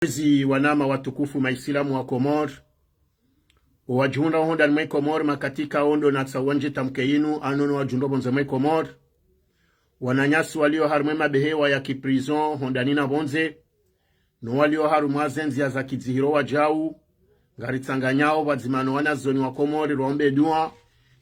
Mwezi wanama watukufu maislamu wa Comores wajunda honda mwe Comores makatika ondo na tsawanje tamkeinu anono wajundo bonze mwe Comores wananyasi walio harumwe mabehewa ya kiprison honda nina bonze no walio harumwa zenzi za kizihiro wajau ngaritanganyao wazimano wana zoni wa Comores rombe dua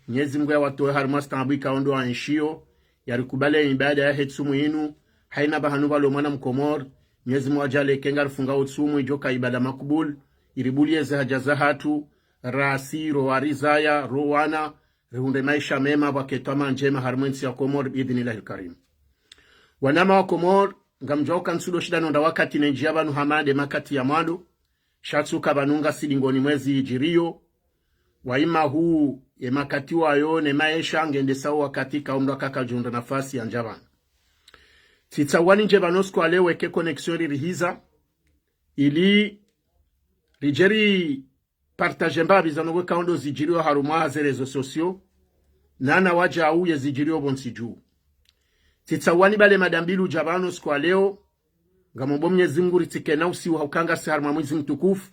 nyezi mgwe watoe harumwa stambika ondo wa nshio yarikubale ibada ya hetsumu inu haina bahanu walo mwana mkomor nyezi mwajale kengar funga utsumu ijoka ibada makubul iribulie za hajaza hatu rasi roarizaya rowana rehunde maisha mema waketama njema harmwensi ya Comores biidhnillahi karim. Wanama wa Comores ngamjoka nsudo shida nonda wakati nenjiaba nuhamade makati ya mwado shatsuka banunga silingoni mwezi ijirio waima huu ye makati wayo ne maisha ngende sawa katika umra kaka junda nafasi ya njabana titsawani nje banosko alewe ke connexion rihiza ili rijeri partage mba bizanogwe kaundo zijirio harumwa ze réseaux sociaux nana waja au ye zijirio bonsiju titsawani bale madambilu jabano sko leo ngamombo Mwenyezi Mungu ritikena usiwa haukanga si harumwa mwezi mtukufu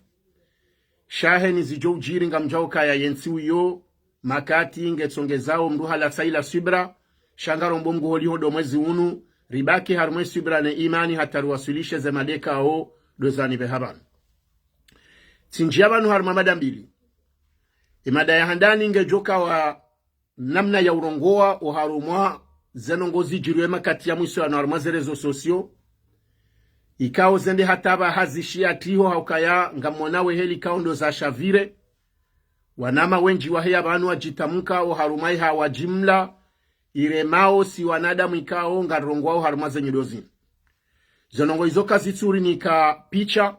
shahe ni zijo ujiri ngamjao kaya yensi uyo makati ngetsongezao mruhala saila subra shangarombo mgu holi hodo mwezi unu ribaki harumwe subra ne imani hataruwasilishe ze madeka o dozani behaban tinjiabanu haruma madambili imada ya handani ngejoka wa namna ya urongoa o harumwa zenongozi jiruwe makati ya mwiso ya harumwa ze réseaux sociaux ikao zende hataba hazishia tiho haukaya ngamonawe heli kaundo za shavire wanama wenji wahea banu wajitamuka o harumai hawa jimla iremao si wanadamu ikao ngarongwao haruma zenye dozini zonongo izo kazitsuri nika picha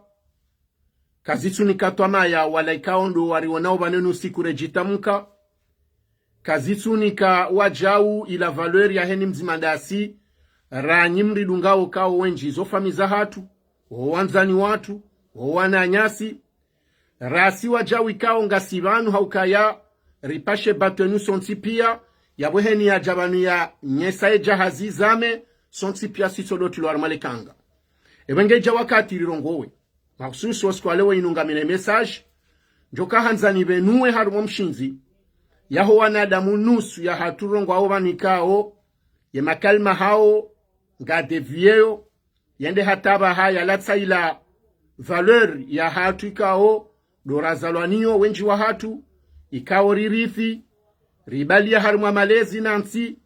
kazitsu nika twamaya wala ikao ndo warionao banenu siku rejitamuka kazitsu nika wajau ila valeur ya heni mzimandasi ranyimri dungao kao wenji izo famiza hatu wanzani watu wananyasi rasi wajau ikao ngasivanu haukaya ripashe batenu sontipia yabweheni ya jabanu ya nyesae jahazi zame sontipia sisodoti lo armalekanga ebengeja wakati rirongowe mahususu waskwalewe inungamine message njoka hanzani benue harumo mshinzi yaho wanadamu nusu ya haturongo hao banikao ye makalma hao ngadevieo yende hataba haya latsa ila valeur ya hatu ikao dorazalwanio wenji wa hatu ikao ririthi ribalia harumwa malezi nansi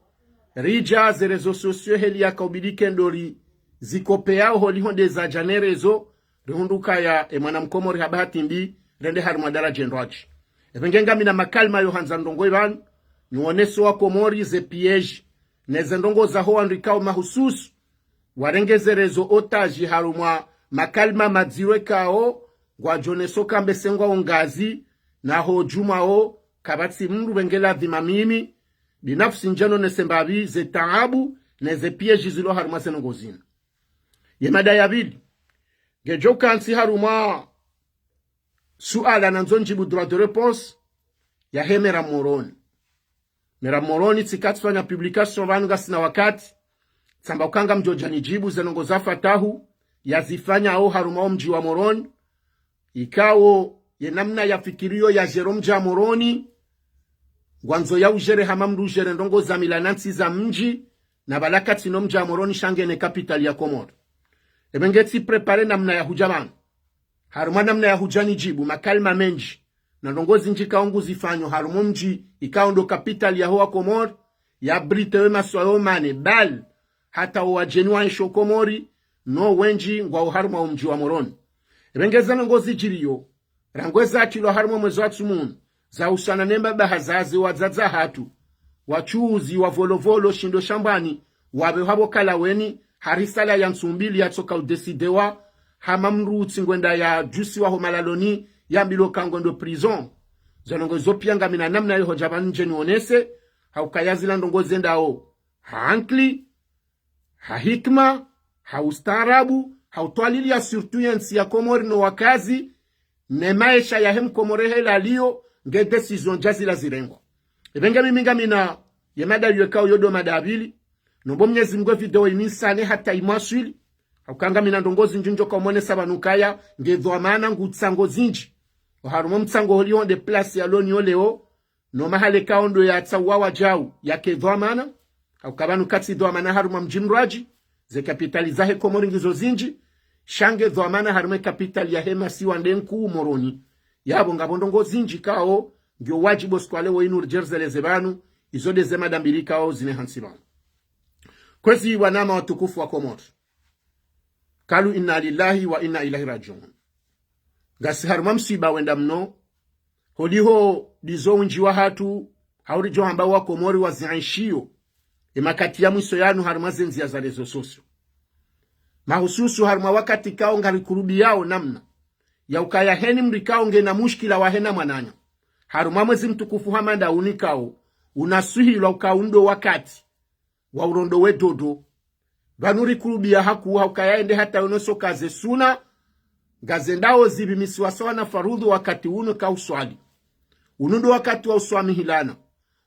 rija ze réseaux sociaux heli ya kaubidike ndori zikopeao holi honde za janerezo rehunduka ya mwana mkomori habati mbi rende harumwa daraja ndwaji ebengenga mina makalma yo hanza ndongo iban nyuoneso wa Comori ze piège neze ndongo za hoa ndikao mahususu warengeze rezo otaji harumwa makalma madziwe kao ngwa joneso kambe sengwa ongazi na hojuma o kabatsi mndu bengela dhimamimi binafsi njano nesembabi ze taabu neze piège zilo harumwa senongozina yemada ya bili gejoka ansi harumwa suala nanzonjibu droit de réponse ya Maire de Moroni. Maire de Moroni tikatsfanya publication vanu gasina wakati tsamba ukanga mjojani jibu zenongo za Fatahou yazifanya au haruma mji wa Moroni ikao ye namna ya fikirio ya Jerome ja Moroni gwanzo ya ujere hamamdu ujere ndongo za milanansi za mji na balakati no mji wa Moroni shangene capital ya Comores ebengeti prepare namna ya hujamani haruma namna ya hujani jibu makalma menji na ndongozi nji kaongu zifanyo harumo mji ikao ndo capital ya hoa Comores ya britewe maswayo mane bal hata wajenua nsho Comori no wenji ngwa haruma mji wa Moroni ebengeza ndongozi jiriyo rangweza chilo haruma mwezi wa tsumunu za usana nemba bahazazi wazaza hatu wachuuzi wa volovolo shindo shambani wabe habo kalaweni harisala ya nsumbili ya tsoka udesidewa hamamru tsingwenda ya jusi wa homalaloni ya mbilo kangondo prison zonongo zopianga mina namna yo hojabani njeni onese haukayazila ndongo zendao hankli hahikma haustarabu hautwalili ya surtout yansi ya Comori no wakazi ne maisha ya hem Comore hela liyo nge decision jazila zirengo ebenga miminga mina yemada yuekao yodo madabili nombo Mwenyezi Mungu video imisane hata imwaswili haukanga mina ndongozi njinjo komone sabanukaya ngedhwamana ngutsango zinji haruma mtsango holiho de place ya loni oleo no mahale kaondo ya tsawawa jau ya kedhwamana haukabanu katsi dhwamana haruma mjimraji ze kapitali zahe Komori ngizo zinji shange dhwamana haruma kapitali ya hema siwa ndenku Moroni yabo ngabondongo zinji kao ngyo wajibo skwale wo inu jerzele zebanu izode zema dambiri kao zine hansibanu kwezi wanama watukufu wa Komori kalu inna lillahi wa inna ilahi rajiun gasi haruma msiba wenda mno holiho dizo unji wa hatu hauri jo hamba wa Komori wa zianshio emakati ya mwiso yanu haruma zenzi ya za réseaux sociaux mahususu haruma wakati kao ngari kurubi yao namna ya ukaya heni mrikao nge na mushkila wa hena mananya haruma mwezi mtukufu hamanda unikao unasuhilwa ukaundo wakati wa urondo we dodo vanuri kurubia haku haukayaende hata unoso kaze suna gazendao zibi misiwasawa na farudhu wakati uno ka uswali unundo wakati wa uswami hilana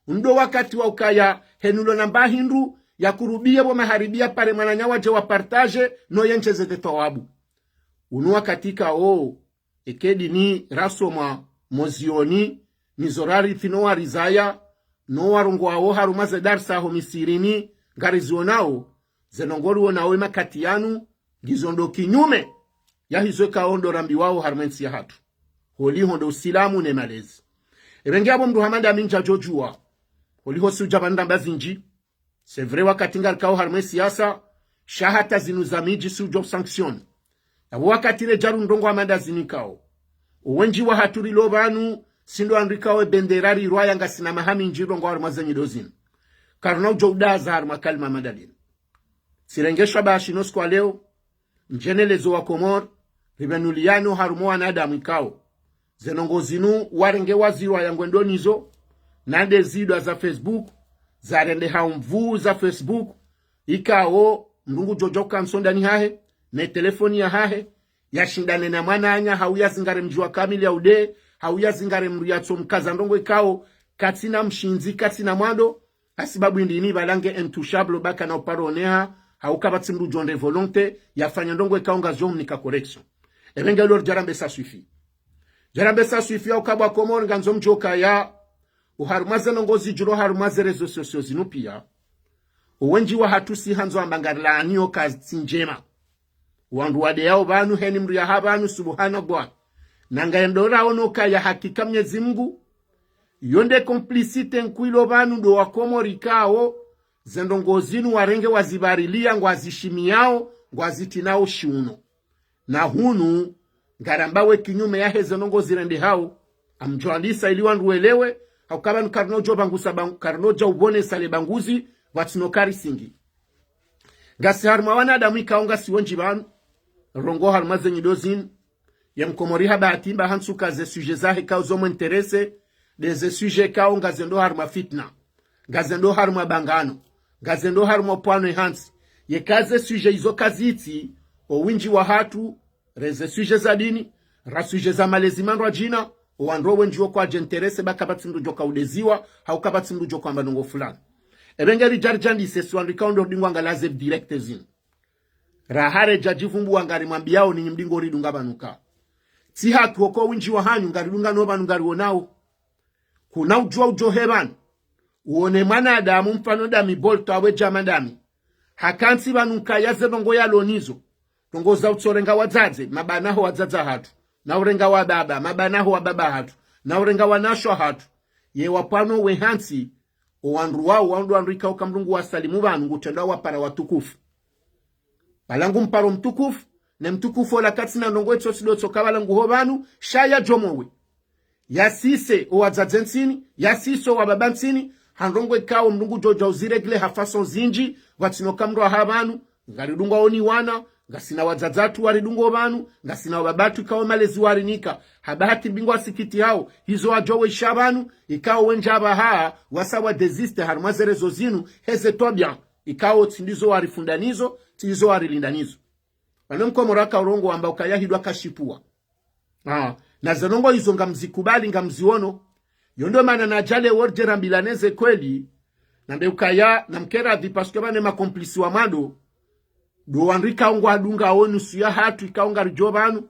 unundo wakati wa ukaya henulo namba hindu ya kurubia wa maharibia pare mananyawa je wa partage no yencheze de tawabu unu wakatika ekedi ni rasoma mozioni nizorari tinowa rizaya no warungu ao harumaze darsa ho misirini ngarizionao zenongori wonawe makati yanu gizondo kinyume ya hizo kaondo rambi wao harmensi ya hatu holi hondo usilamu ne malezi ebengi abo mdu hamanda minja jojua holi hosu jabanda bazinji c'est vrai wakati ngal kao harmensi yasa shahata zinu za miji sujo sanction ya wakati le jaru ndongo amanda zinikao uwenji wa haturi lobanu sindo andrikawe benderari rwaya ngasina mahami njiro ngo harmazenyi dozin karna ujoudaza harma kalma madalin sirengesha bashinos kwa leo njenelezo wa Komor ribenuliano harumoa na adamu ikao zenongozinu warenge wazirwa ya ngwendonizo nande zidwa za Facebook za rende haumvu za Facebook ikao mrungu jojoka msondani hahe ne telefoni ya hahe ya shindane na mananya hauya zingare mjua kamili ya ude hauya zingare mruyatso mkaza ndongo ikao katina mshinzi katina mwando hasibabu indini balange intouchable baka na uparoneha haukabati mru jonde volonté ya fanya ndongo ikaonga zom nika correction ebenga lor jarambe sa suffit haukabwa Komori nganzo mjoka ya uharumaze nongozi juro harumaze réseaux sociaux zinupia uwenji wa hatusi hanzo ambangarila anio kazi njema wandu wade yao banu heni mru ya habanu subhanallah nangaendora onoka ya hakika Mwenyezi Mungu yonde complicite nkuilo banu do wa Komori kao zendongozinu warenge wazibarilia ngwazishimi yao ngwazitinao shiuno na hunu ngarambawe kinyume ya hezo nongozi rende hao amjoalisa ili wandu welewe haukaba nukarnojo bangusa karnoja ubone sale banguzi watinokari singi gasi harma wanadamu ikaonga siwonji banu rongo harmaze nyidozin ya Mkomori habatimba hansuka ze suje zahe kao zomo interese deze suje kao ngazendo harma fitna ngazendo harma bangano ngazendo harma pwano hansi ye kaze suje izo kaziti o winji wa hatu reze suje za dini ra suje za malezimano wa jina o wandro wenji wako ajenterese baka batindu joka udeziwa hauka batindu joka mbandongo fulani ebengeri jarjandi sesu wanrikaundo dingwa ngalaze direct zin rahare jajifumbu wangari mambiao ni mdingo ridunga banuka si hatu wako winji wa hanyu ngari dunga no banu ngari wonao kuna ujua ujoheban uone mana adamu mfano dami bolto awe jamadami hakansi banuka yaze bongo ya lonizo tongo za utsorenga wazaze mabanaho wazaza hatu na urenga wa baba mabanaho wa baba hatu na urenga wa nasho hatu ye wapano we hansi o wandru wao wandu andrika ukamrungu wa salimu banu ngutenda wa para watukufu balangu mparo mtukufu ne mtukufu ola katina ndongo etso sido tsokabala nguho banu shaya jomowe yasise o wadzadzensini yasiso wa babansini handongo ikao mndungu joja uziregle hafason zinji watinokamro habanu ngaridunga oni wana ngasina wadzadzatu waridungo banu ngasina babatu ikao malezi warinika habahati bingwa sikiti hao hizo ajowe shabanu ikao wenjaba haa wasawa desiste harumaze réseaux zinu heze tobia ikao tindizo warifundanizo tindizo warilindanizo wanomko moraka urongo amba ukayahidwa kashipua na zenongo hizo ngamzikubali ngamziono yondo mana na jale wordera mbilaneze kweli na mbe ukaya na mkera vipaske bane makomplisi wa mado do wandrika ungwa dunga wonu suya hatu ikaunga rijobanu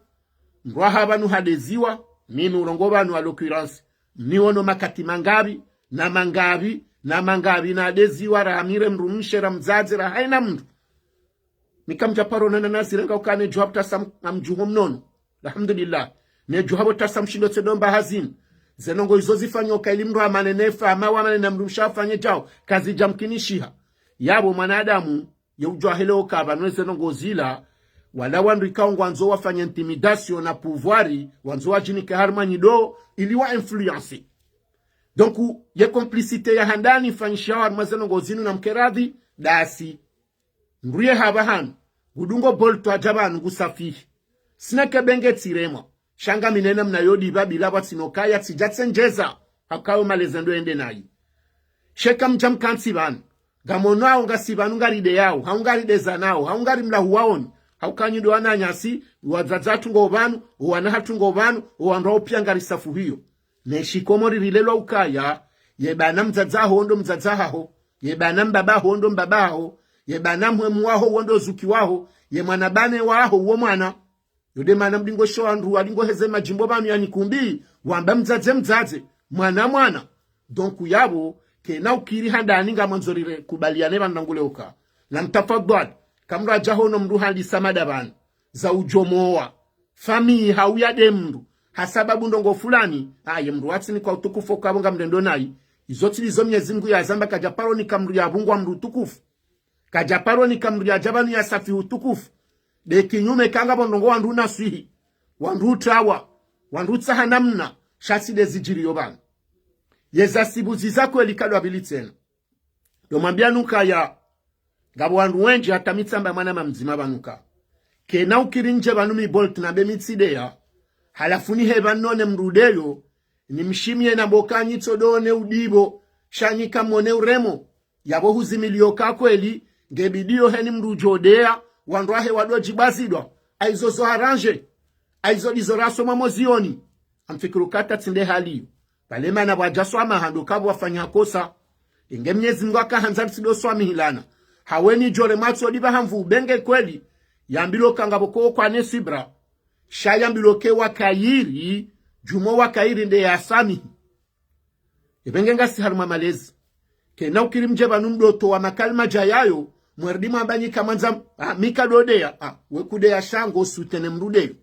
ngwa habanu hadeziwa mimi urongo banu a l'occurrence ni wono makati mangabi na adeziwa ramire mrumishe ramzazi ra haina mndu nikamjaparo nana nasirenga ukane juhabu tasam amjuhom nono alhamdulillah ne juhabu tasam shindo tsedomba hazin zenongo izo zifanya ukailimru amanenefa amawa manena mrumsha afanye jao kazi jamkinishiha yabo mwanadamu yeujwa hele okaba nweze nongo zila wala wandu ikaungu wanzo wafanya intimidation na pouvoiri wanzo wajinike harma nyido ili wa influence donc ye complicité ya handani fanyisha harma zenongo zinu na mkeradhi dasi ngriye habahan gudungo bolto ajabanu gusafihi sina kebenge tirema shanga minena mna yodi babila watinokaya tijatsenjeza hakawo malezendo ende nayi sheka mjam kansiban gamono aunga sibanu ngaride yao haungaride zanao haungari mlahu waoni haukanyido ananyasi wadzadzatu ngobanu wanahatu ngobanu wanro pia ngari safu hiyo neshi Komori rilelo ukaya yebana mdzadza hondo mdzadzaho yebana mbaba hondo mbabaho yebana mwemwaho wondo zuki waho ye mwana bane waho uwo mwana yode mana mdingo sho andru alingo heze majimbo banu yanikumbi wamba mdzadze mwana donc yabo kena ukiri handani nga manzorire kubaliane bandanguleuka na mtafadhal kamra jahono mru handi samada ban za ujomoa fami hauya demru hasababu ndongo fulani aye mru watini kwa utukufu kabonga mdendo nayi izoti lizo Mwenyezi Mungu ya zamba kajaparo ni kamru ya bungwa mru tukufu kajaparo ni kamru ya jabanu ya safi utukufu de kinyume kanga bondongo wandu naswihi wandu tawa wandu tsahanamna shasi de zijiriyo bana yeza sibuzi zako elikalo abilitena domambia nuka ya gabo wandu wenji hata mitsamba mwana mamzima banuka kena ukirinje banumi bolt na bemitside ya halafuni heba none mrudeyo ni mshimye na bokanyi todone udibo shanyika mone uremo yabo huzimilio kweli ngebidio heni mrujodea wandu ahe wadoji bazidwa aizo zo arrange aizo dizoraso mamozioni amfikiru kata tinde haliyo palema na wajaswa mahando kabu wafanya kosa inge Mwenyezi Mungu akahanza tsido swami hilana haweni jore matso diba hamvu benge kweli yambilo kangaboko kwa nesibra shayambilo ke wakayiri jumo wakayiri nde ya sami ibenge ngasi haruma malezi kena ukirimje banumdoto wa makalma jayayo mwerdima banyi kamanza mikadodea wekudea shango sutene mrudeyo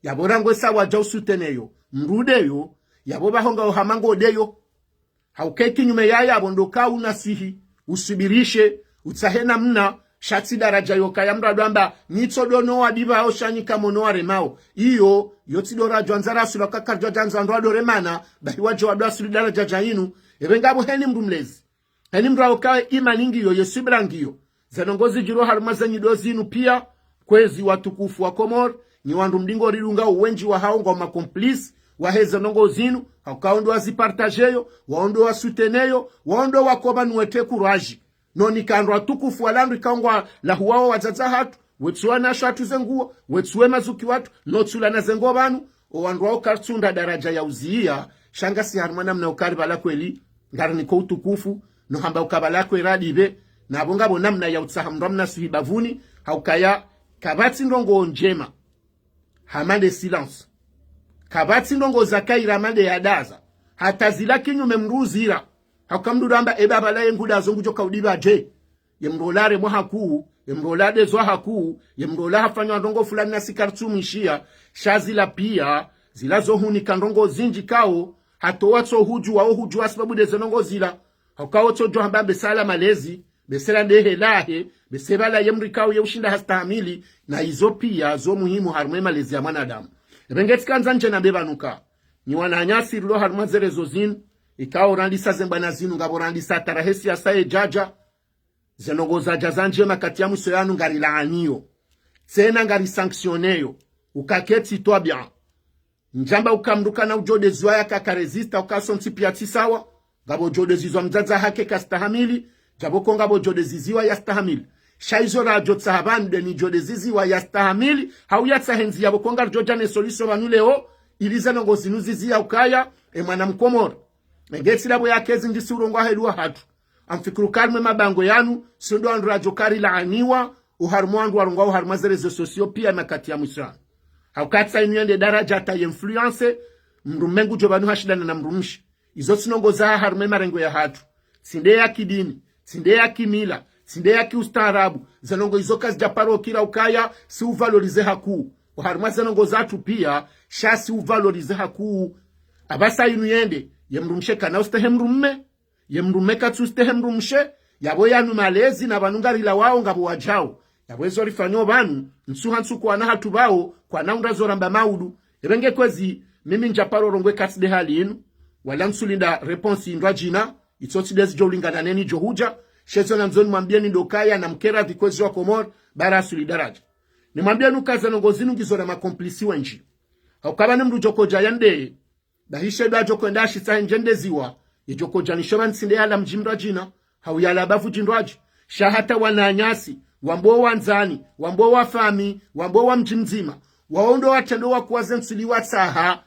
yaborango sawa jau suteneyo mrudeyo yabo bahonga uhamango odeyo haukeki nyume yaya abondoka unasihi usibirishe utsahena mna shatsi daraja yoka ya mrado amba nitsodono wadiba oshanyika mono aremao iyo yotsidora jwanzara sulaka karjo janza ndo remana bahiwaje wadwa sulu daraja jainu ebengabo heni mrumlezi heni mraoka imaningi yo yesibrangiyo zanongozi jiro harumazanyi dozinu pia kwezi watukufu wa Komor ni wandu mdingo rilunga uwenji wa haonga makomplice waheza nongo zinu haukaondo wazipartajeyo waondo wasuteneyo waondo wakoba nuwete kuraji noni kandwa tukufu walandu ikaongwa la huwao wazaza hatu wetsuwa na shatu zenguwa wetsuwe mazuki watu notsula na zengo banu owandu wao kartunda daraja ya uziia shanga si harumana mna ukari bala kweli ngari niko utukufu no hamba ukabala kwe radibe na abongabo namna ya utsaha mramna suhibavuni haukaya kabati ndongo njema hamande silence kabati ndongo zakai ramande ya daza hata zila kinyume mruzira hakamdudu amba ebaba la yenguda zongu joka udiba je yemrolare mwahaku yemrolade zwahaku yemrola hafanywa ndongo fulani na sikartumishia shazila pia zilazo huni kandongo zinji kao hatowatso huju wao huju sababu de zonongo zila hakawoto jo hamba besala malezi besela ndehe lahe besebala yemrikao yeushinda hastahamili na izo pia zo muhimu harumwe malezi ya mwanadamu ebengeti kanza nje na bebanuka ni wananyasi rilo harumwe zerezo zinu ikao randisa zembana zinu ngabo randisa tarahesi ya saye jaja zenongoza jazanje makati ya muso yanu ngari laaniyo tena ngari sanctionneyo ukaketi toa bien njamba ukamruka na ujode zwa ya kakaresista ukasonti piati sawa ngabo jode zizwa mzaza hake kastahamili jaboko ngabo jode ziziwa yastahamili shaizo rajo tsahabande ni jode ziziwa yastahamili hauyatsa henzi yabo kongar jojane solution banuleo iliza nongo zinuzizi ya ukaya mwana mkomora ngeti labo yakezi ndisi urongo helu hatu amfikuru kalme mabango yanu sindo andrajo kari laaniwa uharumwa ndu warungwa uharumwa ze réseaux sociaux pia makati ya mwisho haukatsa inyende daraja ata influence mrumengu jobanu hashidana na mrumshi izo sinongoza harume marengo ya hatu sinde ya kidini sinde ya kimila sinde ya kiustaarabu zanongo izo kazi japaro kila ukaya si uvalorize haku uharumwa zanongo zatu pia shasi uvalorize haku abasa inu yende yemrumshe kana ustehe mrumme yemrumme katsu ustehe mrumshe yabo yanu malezi na banungarila wao ngabo wajao yabo ezo rifanyo banu nsuhansu kwa na hatu bao kwa naunda zoramba maudu ebenge kwezi mimi njaparo rongwe katside hali inu wala nsulinda réponse indwa jina itsoti desi jolingana neni johuja shezo na mzoni mwambieni ndokaya na mkera vikwezi wa Comores bara solidaraja ni mwambieni kaza nongozinu ngizora makomplisi wenji haukabane mdu jokoja yande dahishe da jokenda shisa njende ziwa jokoja nishoba nsinde ala mjimra jina hauyala bavu jindwaji shahata wananyasi wambo wanzani wambo wafami wambo wa mjimzima waondo watendo wa kuwaze nsiliwa saha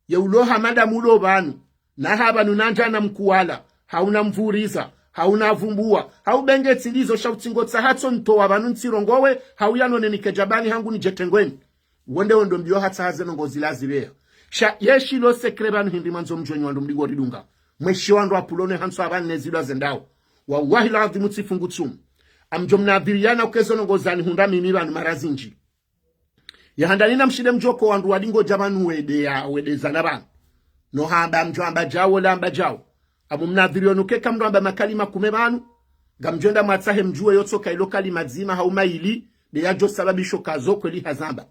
ya uloha mada mulo banu na haba nunanja na mkuwala hauna mvuriza hauna vumbua haubenge tilizo shautingotsa hatso ntowa banu ntsirongowe hauyano nikejabani hangu ni jetengweni wonde wondo mbio hatsa haze nongozi lazibea sha yeshi lo sekre banu hindi manzo mjwenyi wando mdigo ridunga mweshi wando apulone hanso abani nezidwa zendao wawahi la adhimu tsifungu tsumu amjomna abiriana ukezo nongozani hunda mimi banu marazinji ya handalina mshide mjoko wandu wadingo jamanu wede zanabana no hamba mjwamba jawo lamba jawo abu mnadhirio nukeka mrwamba makalima kumebanu gamjonda matsahe mjuwe yotsoka ilo kalima zima haumaili de yajo sababisho kazo kweli hazamba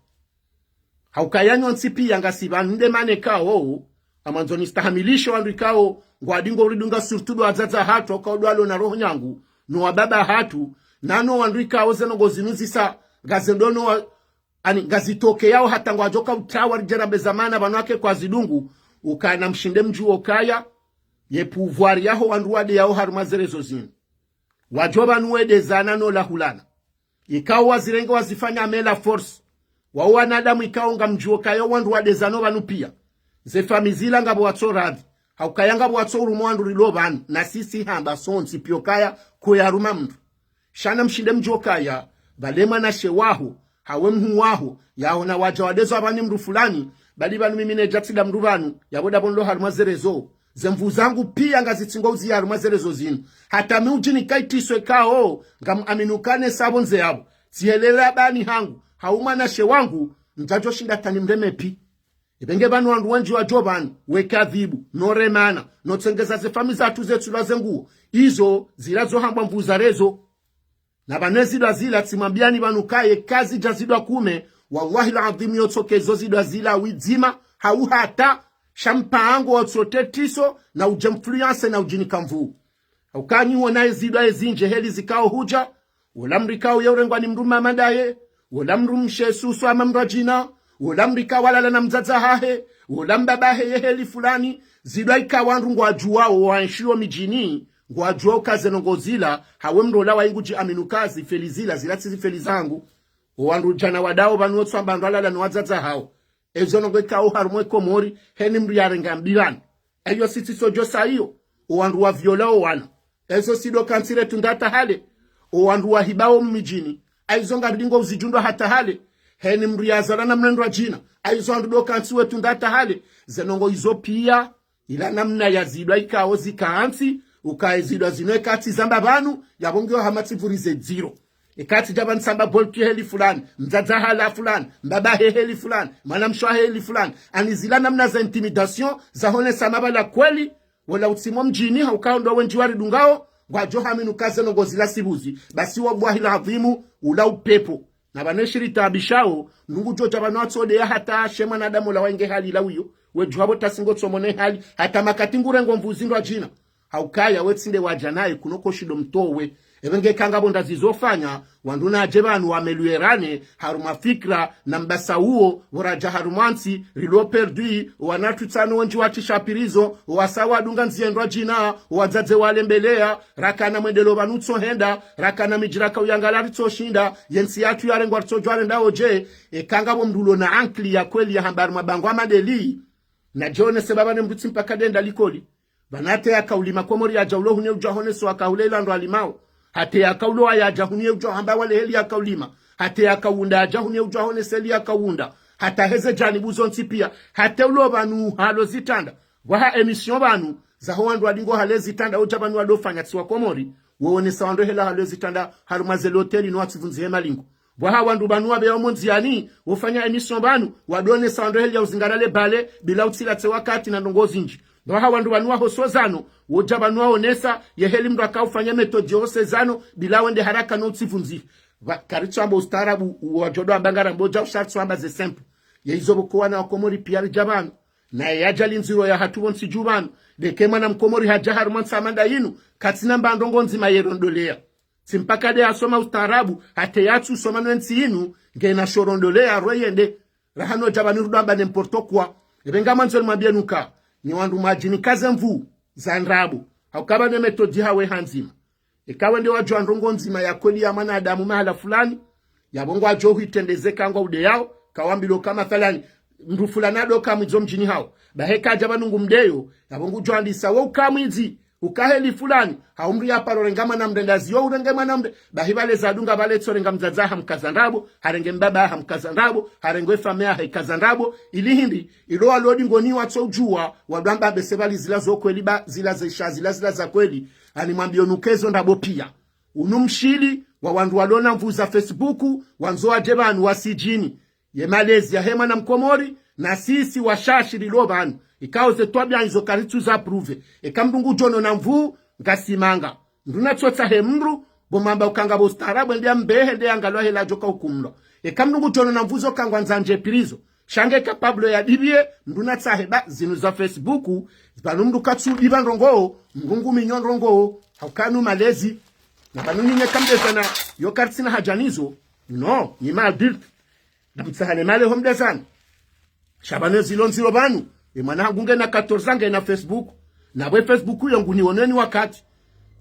haukayanyo nsipi yanga sibanu nde mane kao amanzoni stahamilisho wandu ikao ngwadingo uridunga surtudu wazaza hatu wakaudwalo na roho nyangu no wababa hatu nano wandu ikao zeno gozinuzi sa gazendono ani gazitoke yao hata ngwajoka utawa rijerabe zamana banwake kwa zidungu ukana mshinde mjuo kaya ye pouvoir yaho wanduwade yao haruma ze réseaux zinu wajoba nuwede zana no la hulana ikao wazirenge wazifanya amela force wao wanadamu ikao nga mjuo kaya wanduwade zano banu pia ze famizila ngabo watso radhi haukayanga watso urumwandu rilobanu na sisi hamba sonsi pio kaya kuyaruma mndu shana mshinde mjuo kaya balema na shewahu hawe mhuwahu yaona waja wadezo abani mru fulani bali banu mimi nejatsida mru banu yaboda bonlo haruma ze réseaux zemvu zangu pia ngazitsingo uzi haruma ze réseaux zinu hata miujini kaitiswe kao ngam aminukane sabonze yabo tihelela bani hangu hauma na shewangu mtajo shinda tani mremepi ibenge banu wandu wanji wa jobanu weka dhibu no remana no tsengeza ze famiza tuzetu la zengu izo zilazo hamba mvuza rezo na banezidwa zila tsimambiani banukaye kazi jazidwa kume wallahi alazim yotsokezo zidwa zila wizima hauhata shampango otsotetiso na ujemfluence na ujinikamvu aukanyi wona zidwa ezinje heli zikao huja ulamrikao yorengwa ni mruma madaye ulamrumshe susu ama mrajina ulamrika walala na mzaza hahe ulambabahe heli fulani zidwa ikawandu ngwajuwao wanshiwo mijini ngwajua ukaze nongozila hawe mrola wa inguji aminukazi felizila zilati felizangu wandu jana wadao banu otsamba ndwalala no wazaza hao ezo nongweka harumwe komori heni mriyarenga mbilani eyo siti sojo saiyo wandu wa violao wana ezo sido kansire tundata hale wandu wa hibao mmijini aizo ngardingo uzijundwa hata hale heni mriyazala na mnendwa jina aizo wandu do kansiwe tundata hale zenongo izo pia ila namna yazidwa ikao zikaansi ukaezidwa zinwe kati zamba banu yabongewa hamativurize zero ikati jaban samba bolki heli fulani mzaza hala fulani mbaba heli fulani mwanamshwa heli fulani anizila namna za intimidation za hone samaba la kweli wala utsimo mjini haukao ndo wenjiwari dungao wajo haminu kaze nongozila sibuzi basi wabwahi la adhimu ula upepo na baneshiri tabishao nungu joja banwatsode ya hata shema na damu la wenge hali la uyo wejuhabo tasingo tsomone hali hata makatingurengo mvuzindwa jina haukaya wetsinde wajanaye kunoko shido mtowe ebenge kangabo ndazizofanya wanduna ajebanu wameluerane haruma fikra na mbasa uo waraja harumansi rilo perdu wanatutsano wenji watishapirizo wasawa dunga nziendwa jina wazaze wale mbelea rakana mwendelo banutso henda rakana mijiraka uyangalari shinda yensi yatu yarengwa tsojwale ndao je kangabo mdulo na ankli ya kweli ya hambaru mabango amadeli na jone sebaba ne mbutsi mpaka denda likoli banate ya kaulima komori ya jaulo hune ujahone so akaulela ndo alimao hate ya kaulo ya jahunie ujo hamba wale heli ya kaulima hate ya kaunda ya jahunie ujo hone seli ya kaunda hata heze janibu zonti pia hate ulo banu halo zitanda waha emission banu za wandu wadingo hale zitanda uja banu wadofanya tsiwa Komori wone sawando hela hale zitanda harumazelo hoteli no ativunzi hema lingo waha wandu banu wabe omonziani ufanya emission banu wadone sawando heli ya uzingarale bale bila utila tse wakati na ndongozi nji waha wandu banu wa hosozano woja banu waonesa yeheli mdu akaufanya metodi hose zano bila wende haraka no utivunzi karicho amba ustarabu wajodo ambangara mboja ushartu amba ze simple yeizo bukuwa na Komori piyari jabanu na yajali nziro ya hatu wonsi jubanu dekema na Mkomori hajahar mwansa amanda yinu katina mbandongo nzima yerondolea mpaka de asoma ustarabu hate yatu soma nwensi yinu ngena shorondolea royende rahano jabanu rudamba nemporto kwa ebenga manzoli mwambia nuka ni wandu majini kaze mvu za nrabu haukaba ne metodi hawe hanzima ikawe ndi wajua ndongo nzima ya kweli ya manadamu mahala fulani ya bongo wajo huitendezeka ngwa ude yao kawambilo kama thalani mdu fulanado kamwizo mjini hao baheka jabanungu mdeyo ya bongo jua ndisa wa ukamwizi ukaheli fulani haumri ya paro rengama na mrendazi yo urengema na mre bahibale zadunga bale tsorenga mzazaha mkazandabo harenge mbaba hamkazandabo harenge famea haikazandabo ili hindi ilo alodi ngoni watso ujua wadamba besebali zila zo kweli ba zila za kweli animwambio nukezo ndabo pia unumshili wa wandu walona mvuza Facebooku wanzo ajebanu wasijini ye Malaysia hema na Mkomori na sisi washashiri lobanu ikaoze twabya hizo karitu za prove ekamdungu jono na mvu ngasimanga nduna tsotsa hemru bomamba ukanga bo starabu ndia mbehe ndia ngalwa hela joka ukumlo ekamdungu jono na mvuzo kangwa nzanje pirizo shange kapablo ya dibie nduna tsaheba zinu za Facebooku banumdu katsu dibanrongo ngungu minyonrongo haukanu malezi na banuni nyekamdezana yo kartsina hajanizo no ni maldirt na mtsahane male homdezana shabane zilonziro banu mwana hangunge na 14 na Facebook na we Facebook yongu nioneni wakati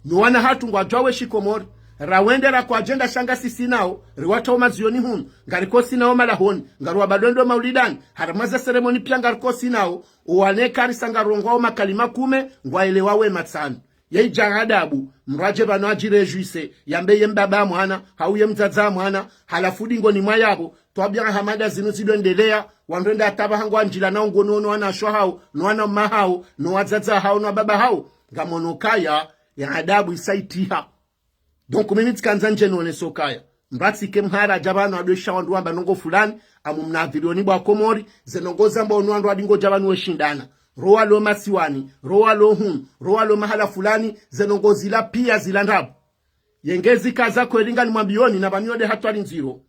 nuwana hatu ngwajwawe shikomori rawendera kwa agenda shanga sisi nao riwata omazioni hunu ngarikosi nao malahoni ngaruwa badondo maulidani haramaza seremoni pia ngarikosi nao uwane karisa ngarongo makalima kume ngwaelewawe matsani yei jangadabu mraje bano ajirejuise yambe mbaba mwana hauye mzaza mwana halafudi ngoni mwayabo twabya hamada zinu zidondelea wandenda ataba hangu anjila na ngono wana shwa hao no wana mahao no wazaza hao no baba hao ngamonokaya ya adabu isaitiha donc minutes kanzanje no nesokaya mbatsi kemhara jabano adosha wandu wamba nongo fulani amumnadhirioni bwa Komori zenongoza mba onwandu adingo jabano weshindana roa lo masiwani roa lo hun roa lo mahala fulani zenongozi la pia zilandabu yengezi kaza kwelinga ni mwambioni na banyode hatwali nziro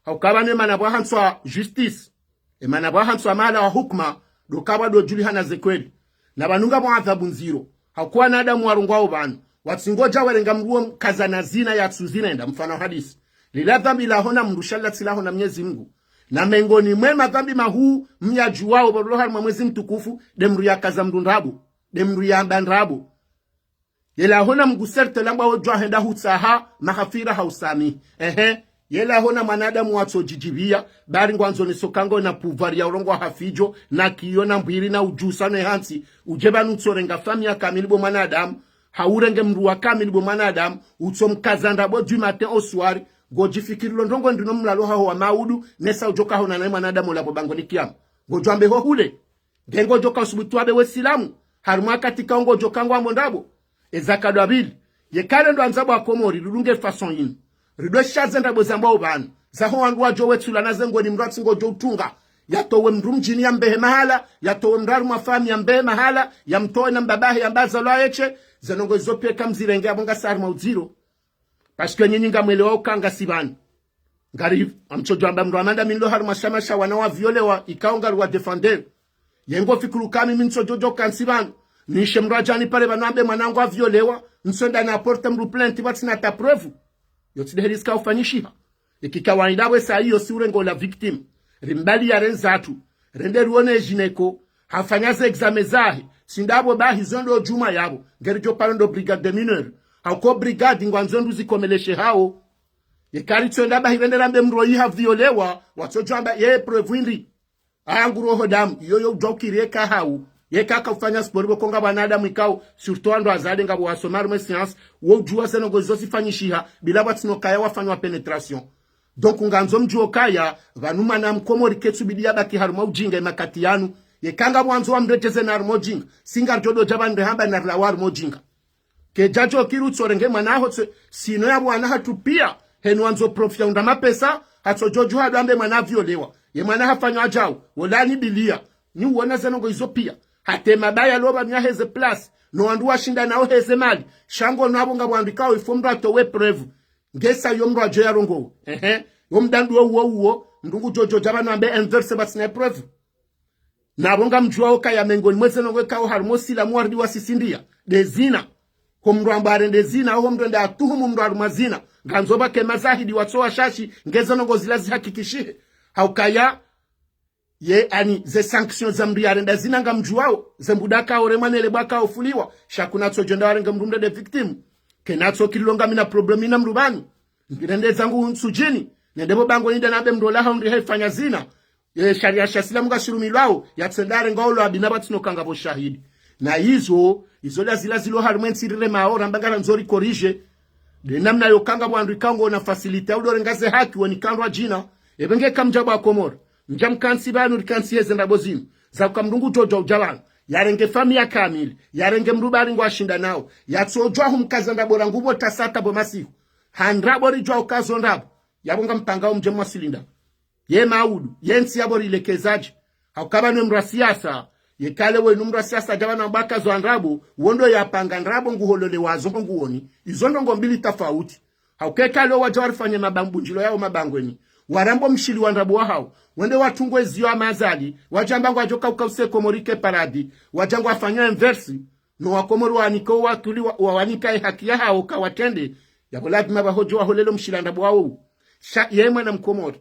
haukabane manabwa hanswa justice manabwa hanswa mahala wa hukma dokaba do juli hana zekweli na banunga mwa adhabu nziro haukuwa na adamu warungwao banu watsingoja warenga mruo kazana zina ya tsuzina enda mfano hadisi lila dhambi lahona mrushala tilahona Mwenyezi Mungu na mengoni mwema dhambi mahu myajuwao boloha mwezi mtukufu demru ya kaza mdundabu demru ya mbandabu yela hona mguserte lamba wajwa henda hutsaha mahafira hausami yela hona manadamu watso jijibia bari ngwanzo ni sokango na puvari ya urongo hafijo na kiona mbiri na ujusa ne hansi ujeba nutsorenga famia kamilibo manadamu haurenge mruwa kamilibo manadamu utso mkazandabo du matin au soir gojifikirilo ndongo ndino mlalo hao wa maudu nesa ujoka hao na manadamu labo bango ni kiamu gojwambe ho hule gengo joka usubutwabe wesilamu harumwa katika ongo joka ngwa mondabo ezakado abili yekale ndo anzabo wa Komori lulunge fason yin ridwe shazenda bozamba ubanu zaho wandu wajo wetula na zengo ni mratsi ngojo utunga yatowe mru mjini ya mbehe mahala yatowe mraru mafami ya mbehe mahala ya mtowe na mbabahe ya mbaza loa eche zenongo zopie kamzirenge abonga sari mauziro paske nyinyi ngamwelewa ukanga sibani ngari amchojo amba mru amanda minlo haru mashamasha wanawa violewa ikaonga ruwa defender yengo fikuru kami minchojojo kansibani nishe mrajani pale banambe mwanangu aviolewa nsonda na aporte mru plainte batina ta preuve yotideheriska ufanyishiha ikikawaindawe saa hiyo si urengo la victim rimbali ya renzatu rende ruone jineko hafanyaze exame zahe sindabo bahi zondo juma yabo ngerijo palondo brigade de mineur hauko brigade ngwanzondu zikomeleshe hao yekari tsonda bahi rende rambe mroi haviolewa watsojo amba ye preuve indi anguroho damu yoyo ujokireka hao ye kaka ufanya sport bokonga banadamu ikao surtout ando azade ngabo wasomar me science wo jua zenongo zosifanyishiha bila batino kaya wafanywa penetration. Donc nganzo mjuo kaya vanuma na mkomori ketsu bidia baki haruma ujinga makati yanu ye kanga mwanzo wa mreteze na haruma ujinga singa jodo jabande hamba na lawar mojinga ke jajo kiru tsorenge manaho sino ya bwana hatupia henu wanzo profia undama pesa hatso jojo hadambe manavyolewa ye mwana hafanywa ajao wolani bilia ni uona zenongo izo pia hate mabaya loba myaheze plus no wandu washinda nao heze mali shango nabo ngabwandikao ifomra towe preuve ngesa yomro ajo yarongo yomdandu uwo ndungu jojo jabana ambe inverse basina preuve nabonga mjuao kaya mengoni mwese nongwe kao harmosi la muardi wasisindia dezina komro ambare dezina ho mndenda atuhumu mro arumazina nganzoba ke mazahidi watsoa shashi ngeza nongo zilazi hakikishihe haukaya ye ani ze sanctions za mriare ndazina nga mjuao zembudaka oremanele baka ofuliwa shakuna tsojendare nga mrumde de victim kenatso kilonga mina problemi na mrubani ngirende zangu sujini ndebo bango nida nabe mrola haundi haifanya zina sharia shasila mga shirumilwao ya tsendare ngaulo abinabatino kangabo shahidi na hizo la zilo harumenti rire maora mbangala nzori korije de namna yokanga bwandu ikango na facilite au dorengaze haki woni kandwa jina ebenge kamjaba wa Comores njam kansi banu rikansi heze ndabozimu za kamdungu tojo jalan yarenge famia kamili yarenge mrubari ngwa shinda nao yatsojwa humkaza ndabora ngubo tasata bomasiku handrabo rijwa ukazo ndabo yabonga mpangao mjemwa silinda ye maudu yensi yabo rilekezaji haukaba numra siasa ye kale we numra siasa jabana mbaka zo andrabu wondo ya panga ndrabo nguholole wazo nguoni izondo ngombili tafauti haukeka leo wajawari fanye mabambunjilo yao mabangweni warambo mshili wandrabu wa hao wende watungwe ziyo amazali wajambangu wajoka ukause komorike paradi wajangu wafanya inversi no wakomoru waniko wakuli wawanika haki ya hao kawatende yaboladi mabahojo waholelo mshilandrabu wao ye mwana mkomori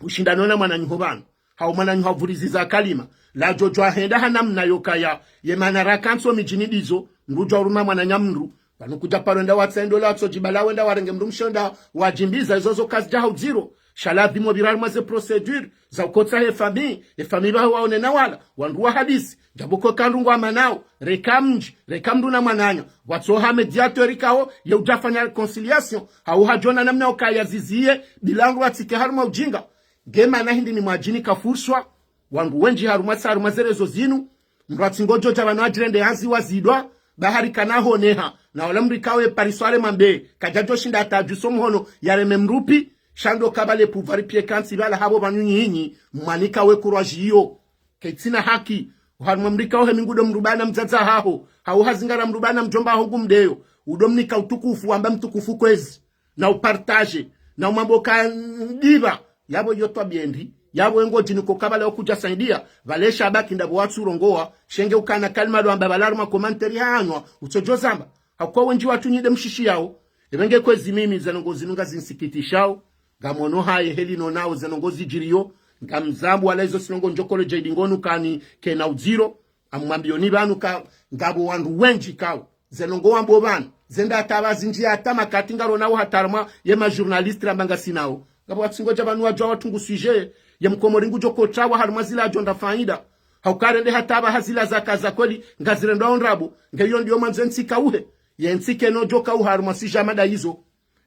ushindanona mwana nyuhobano hao mwana nyuhavurizi za kalima la jojo ahenda hanamna yokaya ye manara kanso mijinidizo mrujwa uruma mwana nyamru banukuja parwenda watsendo la tsojibala wenda warenge mrumshonda wajimbiza izozo kazi jaha zero shalabi mobirari maze procedure za ukotsa he fami bahu waone na wala wanduwa hadisi jabuko kandungu wa manao rekamdu na mananya watsoha mediato rikao ya ujafanya conciliation hau hajona namna okaya zizie bilangu watike haruma ujinga gema na hindi ni mwajini kafurswa wangu wenji haruma zerezo zinu mratsingojo jabano ajirende hansi wazidwa bahari kanaho neha na walamri kawe pariswale mambe kajajo shinda atajuso mhono yareme mrupi shando kabale pouvoir pie kansi bala habo banyunyi hinyi mwanika we kurwajiyo ketina haki harumamrika ohe mingudo mrubana mzaza haho hau hazingara mrubana mjomba hongu mdeyo udomnika utukufu amba mtukufu kwezi na upartage na umamboka ndiba yabo yotwa biendi yabo engo jiniko kabale okuja saidia valesha abaki ndabo watu rongoa shenge ukana kalma do amba balaruma komanteri hanywa utsojozamba hakwa wenji watu nyide mshishi yao ebenge kwezi mimi zanongo zinunga zinsikitishao gamono haye heli no nao zenongozi jiriyo ngamzambu wala izo sinongo njokolo jaidingonu kani kena uziro amwambioni banu ka ngabo wandu wenji kao zenongo wambo banu zenda atabazi njia atama katingaro nao hatarma yema journaliste rambanga sinao ngabo watsingoja banu wajwa watungu sujet ya mkomoringu joko chawa haruma zila ajonda faida haukarende hataba hazila zakaza kweli ngazirendo ondrabu ngayo ndio manzensi kauhe yensike no joka uharuma sijamada hizo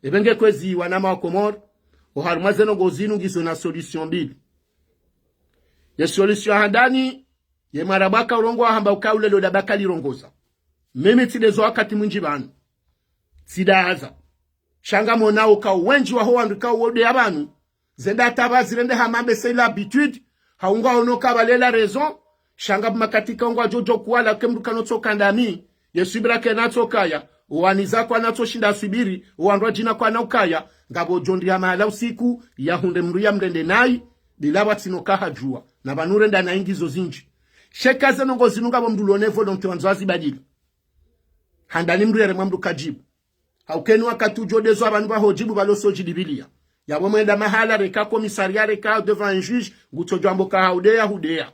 ebenge kwezi wanama wa Comores uharuma zeno gozinu ngizo na solution mbili ya solution handani ye marabaka urongo hamba ukaule loda bakali rongoza mimi tidezo wakati mwinji banu sidaza shanga monao ka wenji wa ho andika wode abanu zenda tabazirende hamambe c'est l'habitude haunga onoka balela raison shanga makatika ngwa jojo kuala kemruka notsoka ndami yesubira kenato kaya uwaniza kwa nato shinda subiri uandwa jina kwa naukaya ngabo jondi ya mahala usiku ya hunde mruya mrende nai bilawa tinoka hajua na banure ndana ingizo zinji sheka zenongo zinunga mdulone volonte wanzwazi badili handani mruyere mwamdu kajibu haukenu wakati ujodezo abantu bahojibu balosoji dibilia yabo mwenda mahala reka komisaria reka devant un juge gutojambo ka hudea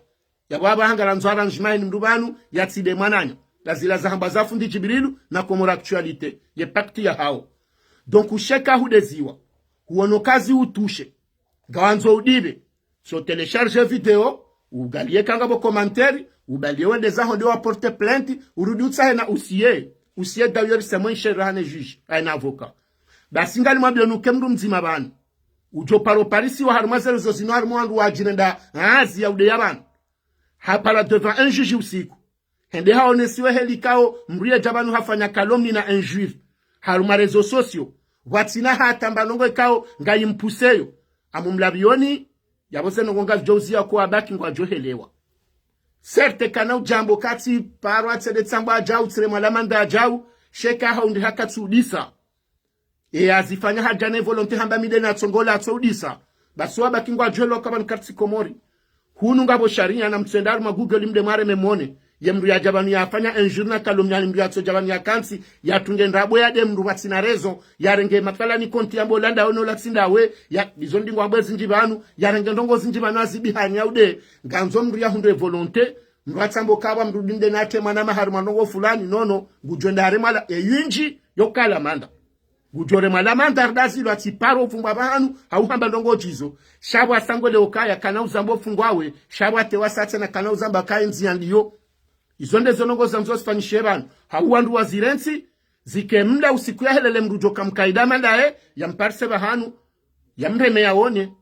yabo abahangala nzwara njimani mdubanu yatside mwananya lazila zahamba zafundi jibrilu na komora actualite ye pakti ya hao donc usheka hudeziwa huono kazi utushe gawanzo udibe so telecharge video ugalie kanga bo commentaire ubalie wende za honde wa porte plainte urudi utsahe na usiye d'ailleurs c'est moins cher à un juge à un avocat basi ngali mwabyo nuke mndu mzima bana ujo paro parisi wa harimwa réseaux zino harimwa wandu wajinenda azi ya ude yaban hapala devant un juge usiku hende haonesiwe helikao mriye jabanu hafanya calomnie na injure harimwa réseaux sociaux watina hatamba nongo ikao ngayimpuseyo amumlabioni yabose nongonga jozia kwa abaki ngwa johelewa certe kana ujambo kati paro atsede tsamba ajau tsire malamanda ajau sheka haundi hakatsudisa azifanya hajane volonté hamba mide na tsongola atsudisa basi wabaki ngwa johelo kama nkatsi Komori hunu ngabo sharia na mtsendaru ma Google mde mare memone yemru ya jabani yafanya enjurna kalomnyani mdu yatso jabani ya kansi ya tunge ndabo ya demru watsina rezo ya renge matala ni konti yambo landa ono latsinda we ya bizondi ngwa mbwe zinjibanu ya renge ndongo zinjibanu azibihani yaude nganzo mru ya hunde volonté mru watsambo kaba mru dinde nate manama haruma nongo fulani nono gujwenda harimala yinji yokala manda gujore malamanda ardazi lo atiparo fungwa banu au hamba ndongo jizo shabwa sango le okaya kana uzambo fungwawe shabwa tewasatse na kana uzamba kainzi yandiyo izonde zonongo zamzo sifanyishe banu hauwandu wazirensi zike mda usiku ya helele mrujo kamkaida mandae ya mparse bahanu ya mreme yaone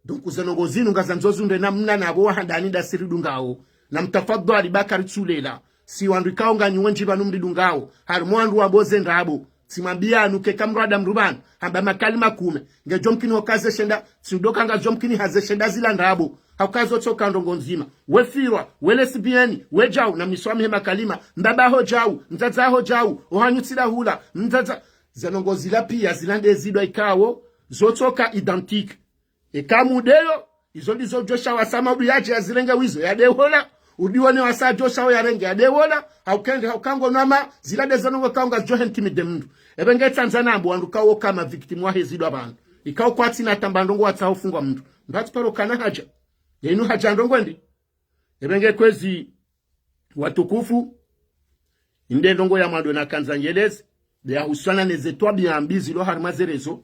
donku zonongo zinu nga zamzo zunde na mna na abuwa handani da siri dungao na mtafaddo alibakari tsulela si wandu ikao nga nyuwenji banu mridungao harumwandu waboze ndabo simambia nuke kamrada mruban hamba makalima kume nge jomkini wakaze shenda siudoka nga jomkini haze shenda zila ndabo haukazo choka ndongo nzima wefirwa wele sibieni wejau na miswami hema kalima mbabaho jau mzazaho jau ohanyutsila hula mzaza zanongo zila pia zilande zidwa ikawo zotoka identique ekamudeyo izo ndizo josha wasama udu yaje ya zilenge wizo ya dehola udiwane wasa josha wa yarenge ya dehola haukenge haukango nama zilade zanongo kaunga johen timide mndu ebenge Tanzania ambu wandukawo kama victim wa hezidwa abantu ikawo kwati na tambandongo watsaho fungwa mndu mbati paro kana haja yenu haja ndongo ndi ebenge kwezi watukufu inde ndongo ya mando na kanzangelezi de ya huswana nezetwa biambizi lo harimaze réseaux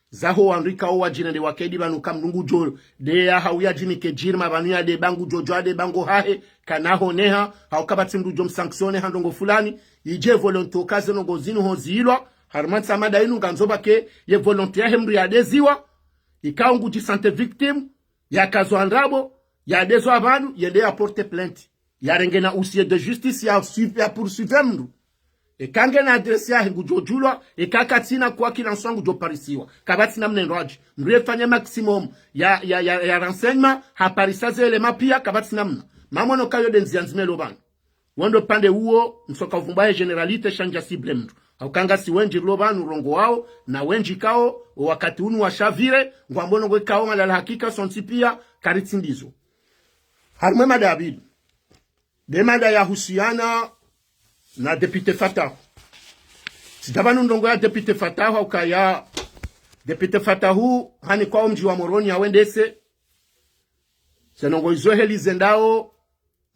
zaho wandika o wajina de wakedi banu kamnungu jo de ya hauya jini ke jirma banu ya de bangu jojo de bango hahe kana honeha haukabati mdu jom sanctionne handongo fulani ije volonté okaze nongo zinu hozilwa harimatsa mada inu nganzoba ke ye volonté ya hemru ya deziwa ikaungu ji sante victime ya kazo andrabo ya dezo abanu yende ya porte plainte ya rengena usiye de justice ya poursuivre mndu kange na adresi ya hingu jojulwa kakatina kwa kila nswangu jo parisiwa kabati na mnendoaji mrefanya maximum ya renseignement haparisaze ele mapia kabati na mna mamono kayo denzi anzimelo bana wando pande uo msoka uvumbaye generalite shanja sible mndu haukanga si wenji lobanu rongo wao na wenji kao wakati unu wa shavire ngwambono gwe kao malala hakika sontipia karitindizo harmema David demanda ya husiana na député Fatahou sitabanu ndongo ya député Fatahou ukaya député Fatahou hani kwa mji wa Moroni awendese senongo izo helize ndao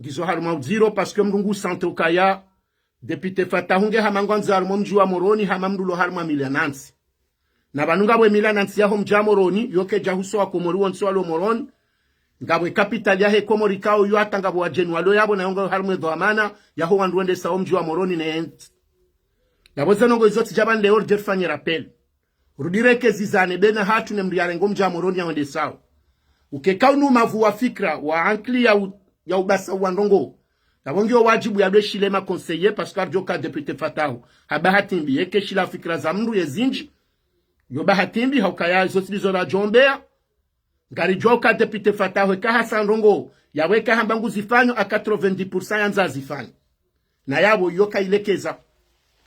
gizo haruma uziro parce que mrungu sante ukaya député Fatahou nge hamangwanza haruma mji wa Moroni hamamdulo haruma milianansi na banunga bwe milianansi yaho mji wa Moroni yoke jahuso wa Komori wonso wa Moroni ngabwe capital yahe Komori kao yu hata ngabwe wajenu walo yabo na yonga harumwe dhamana yaho wanduende sa omji wa Moroni na ent ngabwe zanongo izoti jaban leo jerfanye rappel rudireke zizane bena hatu ne mriarengo mji wa Moroni ya wende sao ukekau numavu wa fikra wa ankli ya ubasa wandongo ngabongyo wajibu ya dwe shilema conseiller parce que joka député Fatahou habahatimbi yeke shila fikra za mndu yezinji yobahatimbi haukaya izoti lizora jombea ngari joka député Fatahou ka Hassan Rongo yaweka hambangu zifanyo a 90% yanza zifanyo na yabo yoka ilekeza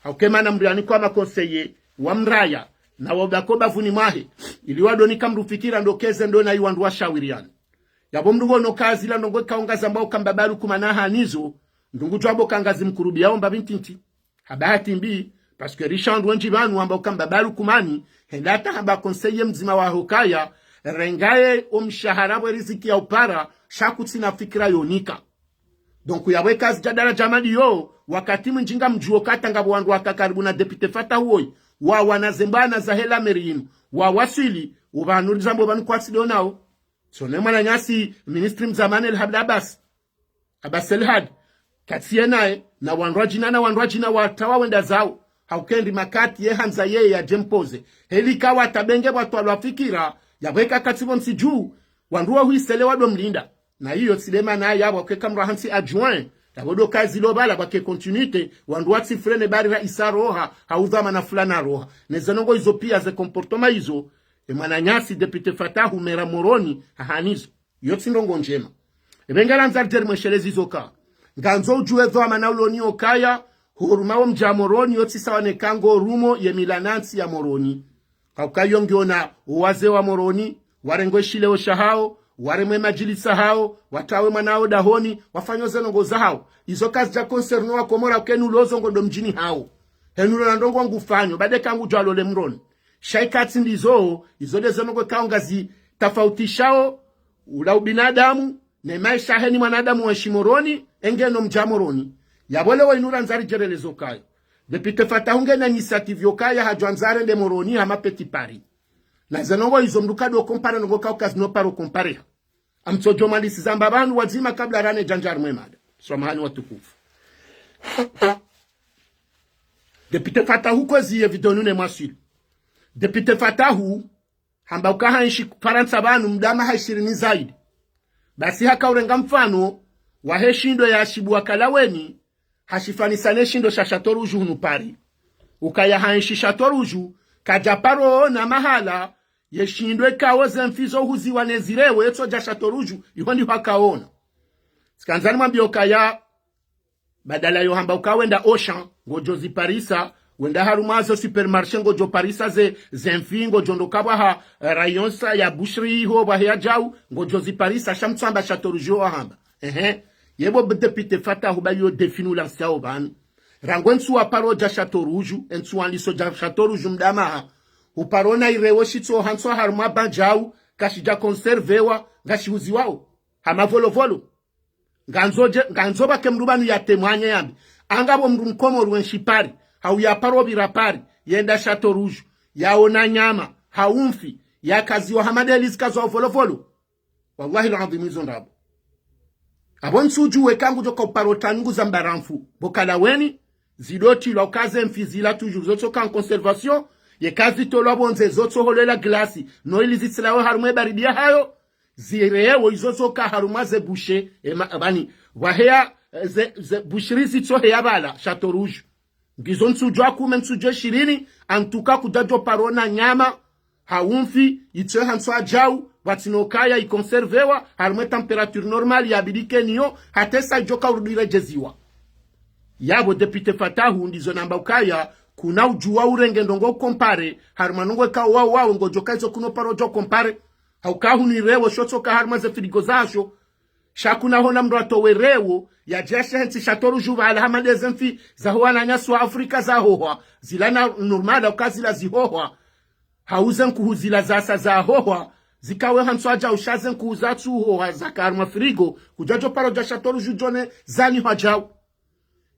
haukemana mriani kwa makonseye wa mraya na wabakoba vuni mahe iliwado ni kamrufikira ndokeze ndo na yuandu wa shawiriani yabo mdungo no kazi la ndongo kaongaza mbao kambabalu kumanaha nizo ndungu jwabo kangazi mkurubi yao mbabintinti habahati mbi parce que Richard wenji banu ambao kambabalu kumani hendata hamba konseye mzima wa hokaya rengaye omshahara wa riziki ya upara shakutsi na fikira yonika donc yaweka zijadara jamadi yo wakati mjinga mjuo katanga bwandu wakakaribu na député Fatahou wa wanazembana za hela merinu wa wasili ubanuri zambo banu kwatsi donao so ne mwana nyasi ministri mzamane Abbas el-Had katie naye na wanrajina watawa wenda zao haukendi makati ye hanza ye ya jempoze helika watabenge watu alwafikira ya weka katibo msiju wanrua huisele wado mlinda na hiyo silema na ya wakeka mrahansi adjoint ya wado kazi lobala wake continuité wanrua tifrene bari raisa roha haudhama na fulana roha nezanongo hizo pia ze komportoma hizo mwananyasi député Fatahou Maire de Moroni hahanizo yotsi ndongo njema ebengala nzarder mweshelezi zoka nganzo ujue dho amanaulo okaya hurumao mja Moroni yotsi sawane kango rumo ye milanansi ya Moroni kaukayo ngiona uwaze wa Moroni warengo shile oshahao waremwe majilisa hao watawe manao dahoni wafanyoze nongo za hao izo kazi ja concerno wa Komora kenu lozo ngodo mjini hao henulo na ndongo ngufanyo bade kangu jalo le mroni shaikati ndizo izo dezo nongo kaongazi tafauti ula ubinadamu ne maisha heni mwanadamu wa Shimoroni engeno mja Moroni yabole wa inura nzari jerelezo kayo député Fatahou ngena initiative yokaya hajwanzare de Moroni hama petit Paris na zanongo izo mdukado kompare nongo kaukaz no paro kompare amtojo malisi zamba banu wazima kabla rane janjar mwemada somahani watukufu député Fatahou kozi evidonu ne mwasili député Fatahou hamba ukahanshi faransa banu mdama haishirini zaidi basi haka urenga mfano wa heshindo ya shibu wakalaweni hashifanisane shindo sha shatoruju hunu pari ukaya hanshi shatoruju kajaparo na mahala yeshindwe kaoze mfizo huzi wanezirewe eto ja shatoruju yuhondi hakaona sikanzani mwambio kaya badala yo hamba ukawenda Ocean ngojozi Parisa wenda harumazo supermarché ngojo Parisa ze mfingo jondo kabwa rayonsa ya boucherie ho bahya jau ngojozi Parisa shamtsamba shatoruju hamba yebo député Fatahou bayo definu lansia oban rangwensu wa paro ja shatoruju ensu anliso ja shatoruju mdama uparona irewo shitso hanso harma banjau kashija conservewa gashiuzi wao hama volovolo nganzo ba kemrubanu ya temwanye yambi angabo mrunkomo ruenshipari hau ya paro birapari yenda shatoruju yaona nyama haumfi ya kazi wa hamadelis kazo volovolo wallahi alazim hizo ndabo abonsuju wekangu joka parotangu za mbaramfu bokalaweni zidoti lokaze mfizila toujours zoto kan conservation ye kazi tolo bonze zoto holela glasi no ilizitselawe harumwe baridia hayo zirewo izoto ka harumaze boucher bani wahea ze boucherie zitso he yabala Chateau Rouge ngizonsuju akume nsuju 20 antuka kudajo parona nyama haumfi itse hanso ajau watinokaya ikonservewa harume temperature normale ya bidike niyo hatesa joka urudire jeziwa yabo député Fatahou ndizo namba ukaya kuna ujua urenge ndongo kompare harumanongo ka wao ngojoka izo kuno parojo kompare haukahu ni rewo shotoka haruma ze frigo zasho shakuna hona mrato werewo ya jeshe hensi shatoru juba ala hamadeze mfi za huwana nyasu Afrika za hohwa zilana normala ukazila zihohwa hauzen kuhuzila zasa za hohwa zikawe hanswaja ushazen kuhuzatu hohwa za karma frigo kujajo paroja shatoru jujone zani hajau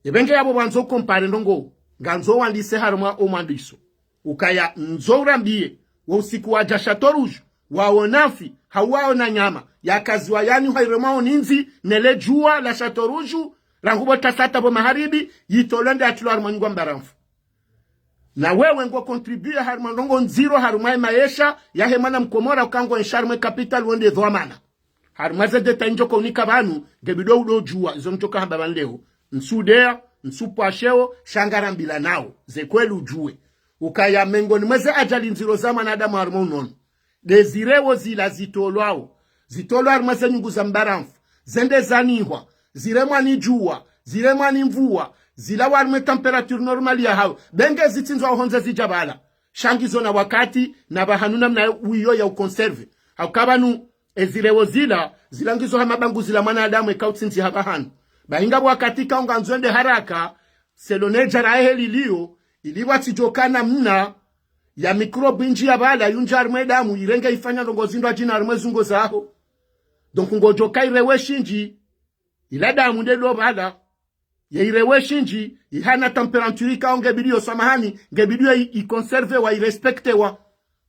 ebenge yabo wanzo kompare ndongo nganzo wandise haruma omandiso ukaya nzo urambie wa usiku wa jashatoruju waonafi hawao na nyama ya kazi wa yani hairemao ninzi nele jua la shatoruju rangubo tasata bo maharibi yitolende atilo harumanywa mbaramfu na wewe ngo contribue harumandongo nziro harumai maisha ya hemana mkomora ukango ensharme capital wende dhwamana harumaze deta njoko unika banu gebido udo jua izo mtoka hamba banleo nsudea nsupasheo shangarambila nao zekwelu ujue ukaya mengo ni mweze ajali nziro zama na adamu harmonon dezirewo zila zitolwa harumase nyungu za mbaramfu zende zanihwa ziremwa ni jua ziremwa ni mvua zila warume temperature normali ya hao benge zitinzwa uhonze zijabala shangizo na wakati na bahanuna mna uyo ya ukonserve haukabanu ezirewo zilangizo hamabangu zila mwana adamu ekautsinzi habahanu bahinga wakati kaunga nzwende haraka seloneja na eheli liyo iliwa tijokana mna ya mikrobi nji ya bala yunja harume damu irenge ifanya ndongo zindwa jina harume zungo zaho donc ngojoka irewe shinji ila damu ndelo bala ya irewe shinji ihana temperature kaunge bidio samahani ngebidio ikonserve wa irespecte wa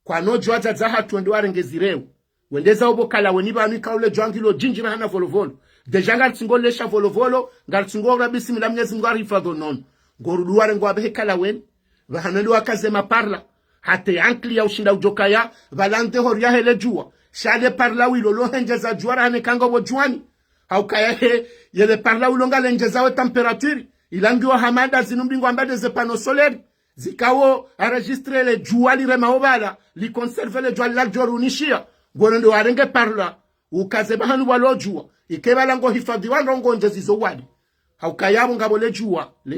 kwa nojo aza zaha tuende warengezirewu wendeza obo kala weni ba mi kaule jwangilo jinjira hana volovolo deja ngal tsingo lesha volovolo ngal tsingo rabisi mila mnyezi ngari fado non goruduare ngwabe kala weni vahanali wakaze maparla hate ankli ya ushinda ujokaya valante horia hele jua shade parla wilo lo henjeza juara hane kanga bo juani au kaya he yele parla wilo ngale njeza we temperature ilangiwa hamada zinumbingo ambade ze pano solaire zikawo enregistre le jua li rema obala li conserve le jua la jorunishia gonondo warenge parla ukaze bahanu walo jua ikebala ngo hifadhi wanrongo njezizo wadi au kaya ngabo le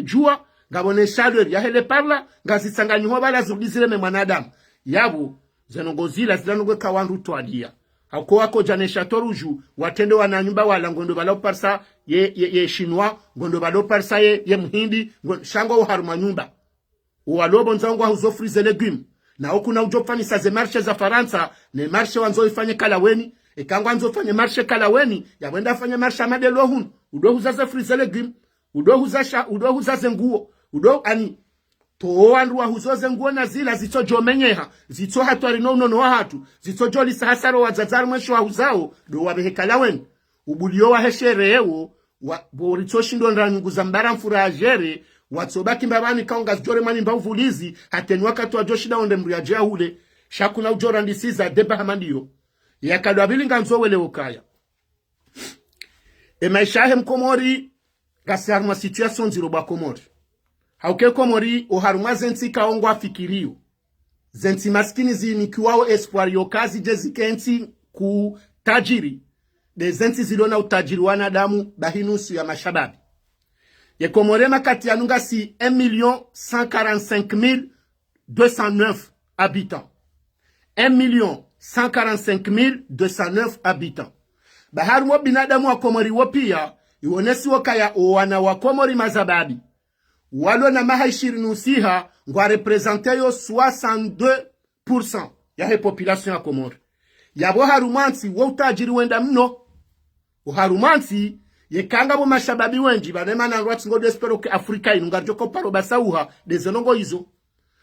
jua ngabone chaleur ya hele parla ngazisanganywa bala zudizile me mwanadamu yabo zenongozila zilanongwe kawandu twadia hako wako janesha toruju watende wana nyumba wala ngondo bala parsa ye chinois ngondo bala parsa ye mhindi shango haruma nyumba walobo nzangu huzo freeze legume na okuna ujofani sa ze marche za Faransa ne marche wanzo ifanye kala weni ekangwa nzo fanye marche kala weni yabenda fanye marche amadelo hun udo huza freeze legume udo huza zenguo udo ani to andu wa huzoze nguo na zila zitojo menyeha zito hatwari no hatu zitojo li sahasaro wa zazar mwesho wa huzao do wabehekala wen ubulio wa hesherewo wa borito shindo ndangu zambara mfura ajere watsobaki mbabani kaunga zijore mani mba uvulizi hateni wakati wa joshida onde mriajea hule shakuna ujora ndisiza deba hamandiyo yakadwa bilinga nzo wele ukaya maisha mkomori gasi haruma situation ziroba komori hauke komori oharuma zenti kaongwa fikirio zenti maskini zinikiwao espoir yo kazi jezikenti ku tajiri de zenti zilona utajiri wanadamu bahinusu ya mashababi ye komore makati ya nunga si 1,145,209 habitants 1,145,209 habitants baharumo binadamu wa komori wopia iwonesi wakaya owana wa komori mazababi walo na maha ishirinusiha ngwa represente yo 62% ya he population ya Komori. Yabo harumansi wo utajiri wenda mno. Uharumansi ye kanga bo mashababi wenji banema na rwatsi ngo despero ke Afrika inunga joko paro basauha dezenongo izo.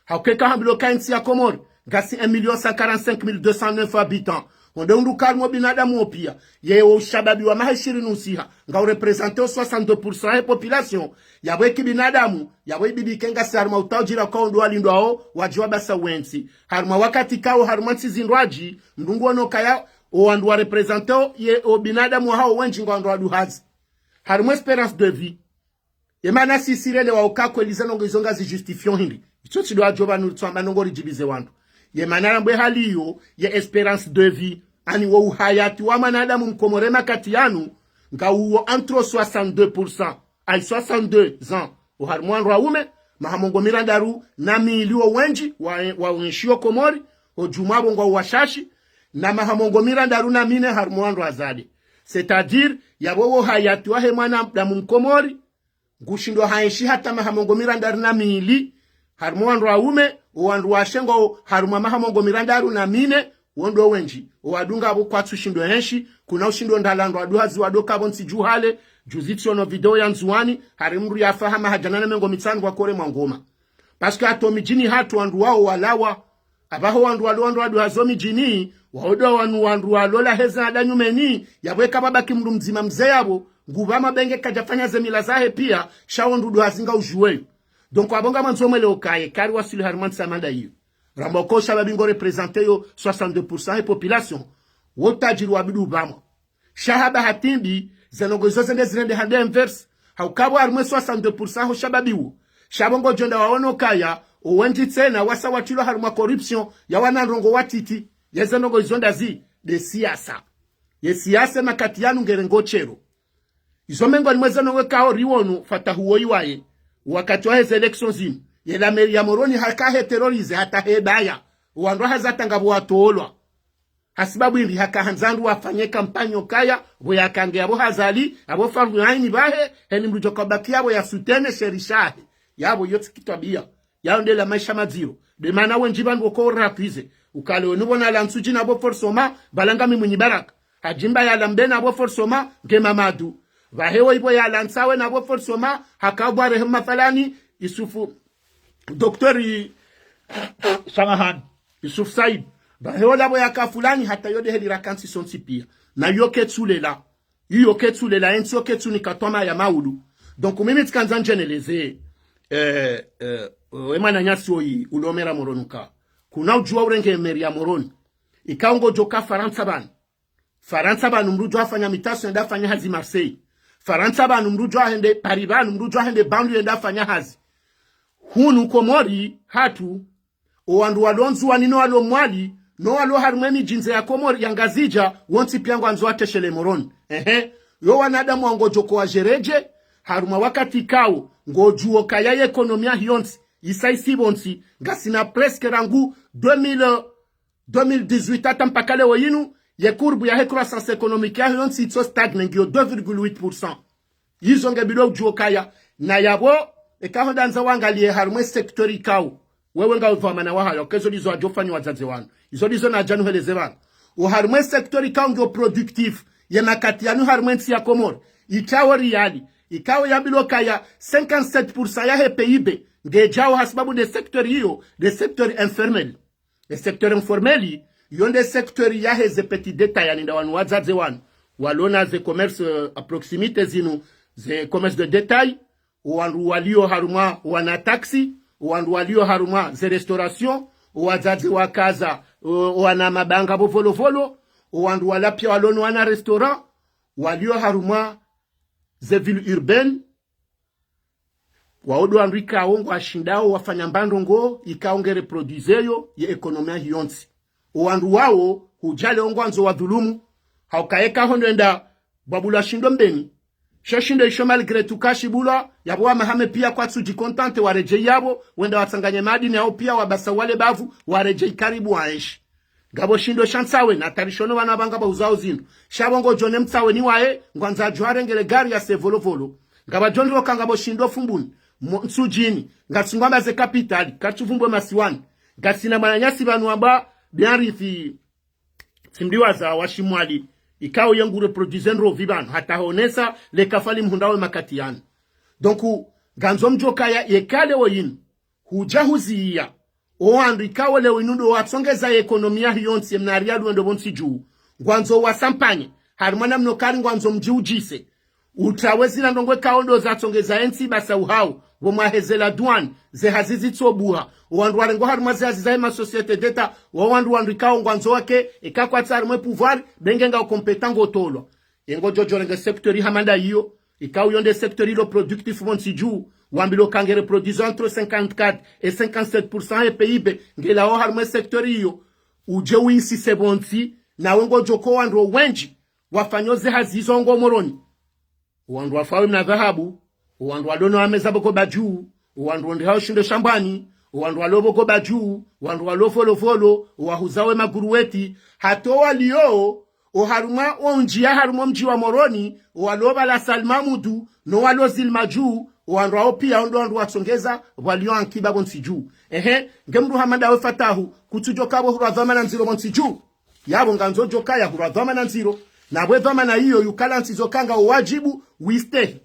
Haukeka hambilo kainsi ya Komori ngasi 1,145,209 habitants. Onde undukarmo binadamu opia ye ushababi wa mahashiri nusiha nga represente 62% ya population yabwe kibinadamu yabwe bibikenga sarma utajira kwa ndo alindo ao wajwa basa wensi harma wakati kao harmansi zinrwaji mdungu ono kaya oandu wa represente ye o binadamu hao wenji ngando aduhazi harma espérance de vie yemana sisirele wa ukako elizano ngizonga zi justifion hindi icho chido ajoba nutsamba nongori jibize wandu yemana rambwe hali yo ye espérance de vie ani wo uhayati wa manadamu mkomore makati yanu nga uwo antro 62% ay 62 ans uharmwan raume mahamongo mirandaru na miliwo wenji wa unshio Komori ojumabo ngwa washashi na mahamongo mirandaru na mine harmwan razade c'est-à-dire yabo hayati wa hemana damu mkomori ngushindo haishi hata mahamongo mirandaru na mili harmwan raume uwandu washengo haruma mahamongo mirandaru na mine wondo wenji owadunga abo kwatsu shindo henshi kuna ushindo ndalando aduhazi wadoka bonsi juhale juzitio no video ya nzuani harimru ya fahama hajanana mengo mitsangu wa kore mwangoma parce que ato mijini hatu wandu wao walawa abaho wandu walo aduhazo mijini waodo wandu walola heza adanyumeni yabweka babaki mndu mzima mzee yabo ngubama benge kajafanya zemila zahe pia shawondu duhazinga ujuwe donc abonga manzomele okaye kari wasili harman samanda hiyo Ramoko shababi ngo represente yo 62% ya population wotajiru wabidu bama shahaba hatimbi zenongozo zende hande inverse haukabo armwe 62% ho shababi wo shabongo jonda waono kaya owendi tena wasa watilo haruma corruption ya wananrongo watiti yezenongo izonda zi de siasa ye siasa makati yanu ngerengo chero izomengo nimwezenongo kao riwonu Fatahou oyiwaye wakati wa heze election zimu yela Maire de Moroni hakahe terrorize hata hebaya uandwa hazatanga bwatolwa hasibabu ili hakahanzandu wafanye kampanyo kaya boyakange abo hazali abo faru haini bahe heni mrujokobakia abo ya sutene sherishahe yabo yote kitabia yaonde la maisha maziro de mana wenjibandu wako rapize ukale wenubona la nsujina abo forsoma balanga mimwenyi baraka hajimba ya lambena abo forsoma gemamadu vahewa ibo ya lansawe na abo forsoma hakabwa rehema falani isufu Docteur Samahan Yusuf Said baheola bo yaka fulani hata yode helira kansi sonsi pia na yoketsulela yoketsulela ensi yoketsuni katoma ya maulu. Donc mimi tikanza njeneleze emana nyasi oyi ulomera moronuka kuna ujua urenge Maire ya Moroni ikaongo joka Faransa ban mrujo afanya mitaso enda afanya hazi Marseille, Faransa ban mrujo ahende Paris ban mrujo ahende bandu enda afanya hazi hunu Komori hatu owandu walonzu wanino walo mwali no walo harumemi jinze ya Komori yangazija wonti piangu anzo ateshele Moroni yo wanadamu wango joko wa jereje haruma wakati kao ngojuo kaya ekonomia hionsi isaisi bonsi gasina presque rangu 2018 mpaka leo yinu ye courbe ya croissance économique ya hionsi itso stagne ngio 2,8%. Yizo ngebilo juo kaya na yabo ekaho danza wangalie harumwe sektori kao wewe nga uvamana wahayo kezo lizo ajofanya wazaze wanu izo lizo na janu heleze wanu uharumwe sektori kao ngio productif ye makati yanu harumwe nsi ya Komori ikawo riali ikawo ya biloka ya 57% ya he PIB ngejao hasibabu de sektori hiyo de sektori informel. De sektori informeli yonde sektori ya he ze petit detail yani nda wanu wazaze wanu walona ze commerce a proximite zinu ze commerce de detail wandu walio harumwa wana taxi wandu walio harumwa ze restauration wazaze wakaza wana mabanga bo volovolo wandu walapia walono wana restaurant walio harumwa ze ville urbaine waodo andika ongo ashindao wafanya mbandongo ikaonge reproduizeyo ye ekonomia hionsi wandu wao hujale ongo anzo wadhulumu haukaeka hondo enda babula shindo mbeni shoshindo isho malgré tukashibula yabo wa mahame pia kwa tsuji kontante wareje yabo wenda watanganye madini yao pia wabasa wale bavu wareje karibu waeshi gabo shindo shansawe na tarishono wanabanga ba uzao zinu shabongo jone mtsawe ni wae ngwanza juare ngele gari ya sevolovolo ngaba jondi wakangabo shindo fumbuni mtsujini ngasungamba ze kapitali katuvumbwe masiwani ngasina mananyasi banu aba biarifi simdiwa za washimwali ikao yengu reproduise nro vibano hata honesa le kafali mhundawe makatiani. Donc ganzo mjoka ya yekale woyinu hujahuziya oandu ikawo le winundo watsongeza ekonomia hiyonsi ya mnariadu endo bonsi juu ngwanzo wasampanye harimana mnokari ngwanzo mjiujise utawezi na ndongwe kaondo za tsongeza ensi basa uhau womahezela duan ze hazizi tsobuha wandu warengo harima ze hazizae ma société d'etat wandu ikao ngwanzo wake ikakwa tsarime pouvoir bengenga ukompetango tolo yengo jojo renge sektori hamanda hiyo ikao yonde sektori lo productif monsi juu wambilo kangere produisant entre 54 et 57% e PIB ngela o harima sektori hiyo uje uisi sebonti na wengo joko wandu wenji wafanyoze hazizo ngo Moroni wandu wafawe na dhahabu wandu wadono wameza boko bajuu wandu ndi hao shinde shambani wandu waloboko bajuu wandu walofolo wahuzawe maguruweti hato walio oharuma onjia haruma mji wa Moroni waloba la salmamudu no walozil majuu wandu wao pia wandu watsongeza walio ankiba bonsi juu ngemru hamada we Fatahou kutujo kabo huradhama na nziro bonsi juu yabo nganzo joka ya huradhama na nziro na bwedhama na hiyo yukala nsizo kanga uwajibu wistehi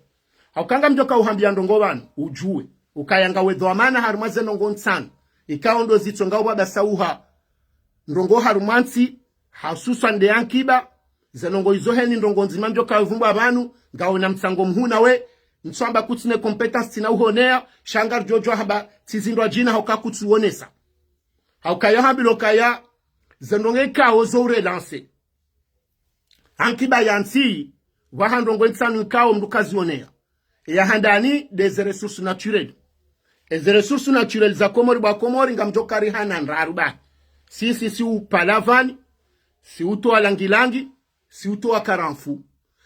haukanga mjoka uhambia ndongo banu ujue ukayanga wedhwamana harumaze ndongo nsana ikaondo zitonga ubaba sauha ndongo harumansi hasusa nde yankiba zenongo izoheni ndongo nzima mjoka uvumbu abanu ngawe na msango mhuna we nswamba kutine competence tina uhonea shangar jojo haba tizindwa jina hauka kutuonesa haukaya hambilo kaya zenonge kao zo relance ankiba yansi wahandongo nsanu kao mdukazi onea ya handani des ressources naturelles. Les ressources naturelles za Komori ba Komori ngamjokari hanan raruba. Si upalavani, si uto alangilangi, si uto akaranfu.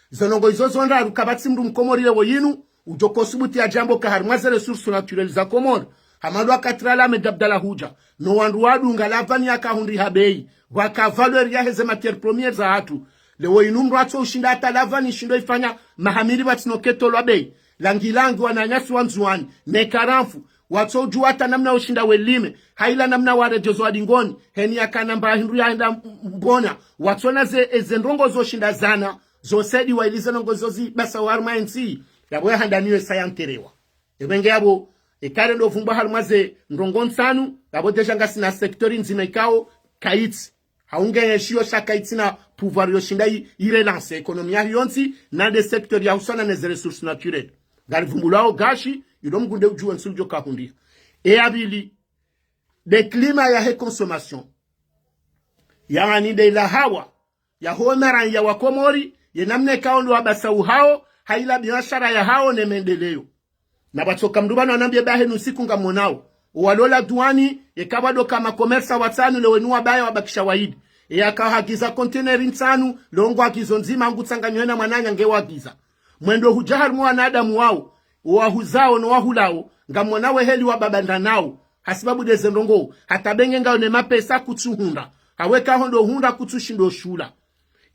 Zanongo izo zonda rukabati mdu mkomori lewo yinu, ujoko subuti ya jambo kaharmaze ressources naturelles za Komori. Hamadu akatrala medabdala huja. No wandu wadu ngalavani ya kahundi habei. Waka valeur ya heze matière première za hatu. Lewo yinu mrato ushinda hata lavani shindo ifanya mahamiri batinoketo lwabei. Langilangi wananyasi wanzuani mekaramfu watsoju hata namna ushinda welime haila namna warejozo wadingoni heni ya kanamba hindu ya enda mbona watsona ze ndongo zo shinda zana zo sedi wa ilize ndongo zozi basa warma NC yabo ya handaniwe sayanterewa ebenge yabo ekare ndo vumba harumaze ndongo nsanu yabo deja ngasi na sektori nzima ikao kaitsi haunge shio shaka itina pouvoir yoshinda irelance ekonomia yonsi na de secteur ya usana na ressources naturelles garivumbulao gashi idomgunde ujuwe nsuljo kahundi e abili de climat ya consommation yani de la hawa ya honara ya wakomori ye namne kaondo abasau hao haila biashara ya hao ne mendeleo na batoka mdubano anambia bahe nusiku ngamonao walola duani ekabado kama komersa watanu le wenua baya wabakisha waidi akahagiza container nsanu longo akizo nzima ngutsanganywe na mwananya ngewagiza mwendo hujahar mwanadamu wao wahuzao no wahulao ngamonawe heli wa babanda nao hasibabu dezendongo hatabenge ngao ne mapesa kutsuhunda haweka hondo hunda kutsushindo shula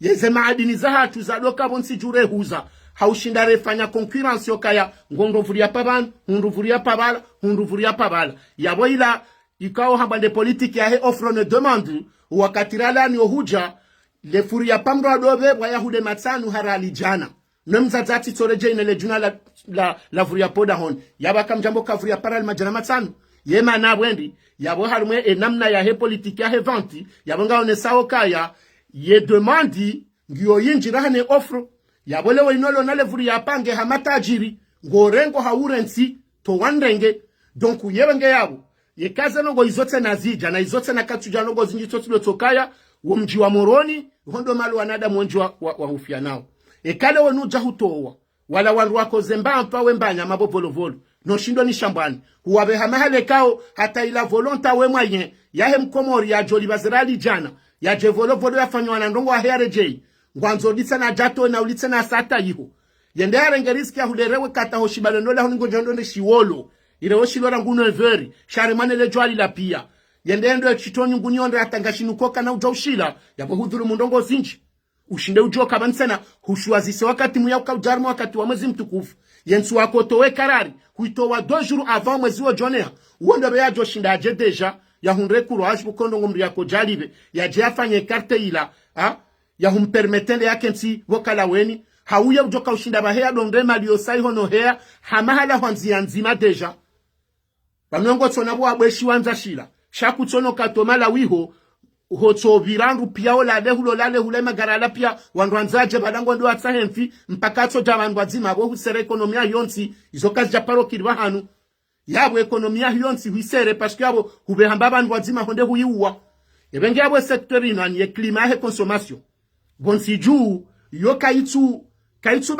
yeze maadini za hatu za doka bonsi jure huza haushinda refanya concurrence yokaya ngondo vuria paban hundu vuria pabala yabo ila ikao hambande politique ya he offre ne demande wakatirala ni ohuja le furia pamro adobe wayahude matsanu harali jana nemzazati toreje inele juna la furia poda hon yaba kamjambo ka furia paral majana matsanu yema na bwendi yabo harumwe enamna ya he politique ya he vanti yabo ngaone sao kaya ye demandi ngiyo yinjira hane offre yabo lewe inolo na le furia pange hamatajiri ngorengo haurensi to wandenge donc yebenge yabo yekaze nongo izote nazija na izote na katuja nongo zinjitotulo tokaya mji wa Moroni hondo malu wanada mwenji wa hufia nao ekale wenuja hutowa wala wandu wako zembampa wembanya mabo volovolo no shindo ni shambani huwabe hamahale kao hata ila volonta we mwaye yahe mkomori ya joli bazirali jana ya je volovolo ya fanywa na ndongo wa here jei ngwanzo litsa na jato na ulitsa na sata yiho yende arengeriski ya hulerewe kata hoshibalondola huningo jandonde shiwolo ile oshilora nguno everi sharimane le jwali la pia yendendo chitoni ngunionde atangashinukoka na ujaushila yabo hudhuru mundongo zinji ushinde ujoka bansena hushuazise wakati muyauka ujarmu wakati wa mwezi mtukufu yensu wako towe karari huitowa 2 jours avant mwezi wa jonea uondo beya joshinda aje deja ya hundre courage bukondo ngomri yako jalibe ya je afanye carte ila ya humpermetende yake nsi wokala weni hauya ujoka ushinda bahea donde maliosai hono hea hamahala hwanzi nzima deja bamnongo tsona bwa bweshi wanza shila shaku tsono katomala wiho hotso virandu pia ola lehulo lale hulema garala pia wandwanzaje badango ndo atsahemfi mpaka tso jamandu azima bo husere ekonomia yonsi izokazi japaro kirwa hanu yabo ekonomia yonsi huisere parce que yabo hubehamba bandu azima honde huyiwa ebenge yabo secteur inani ye climat he consommation bonsi juu yo kaitsu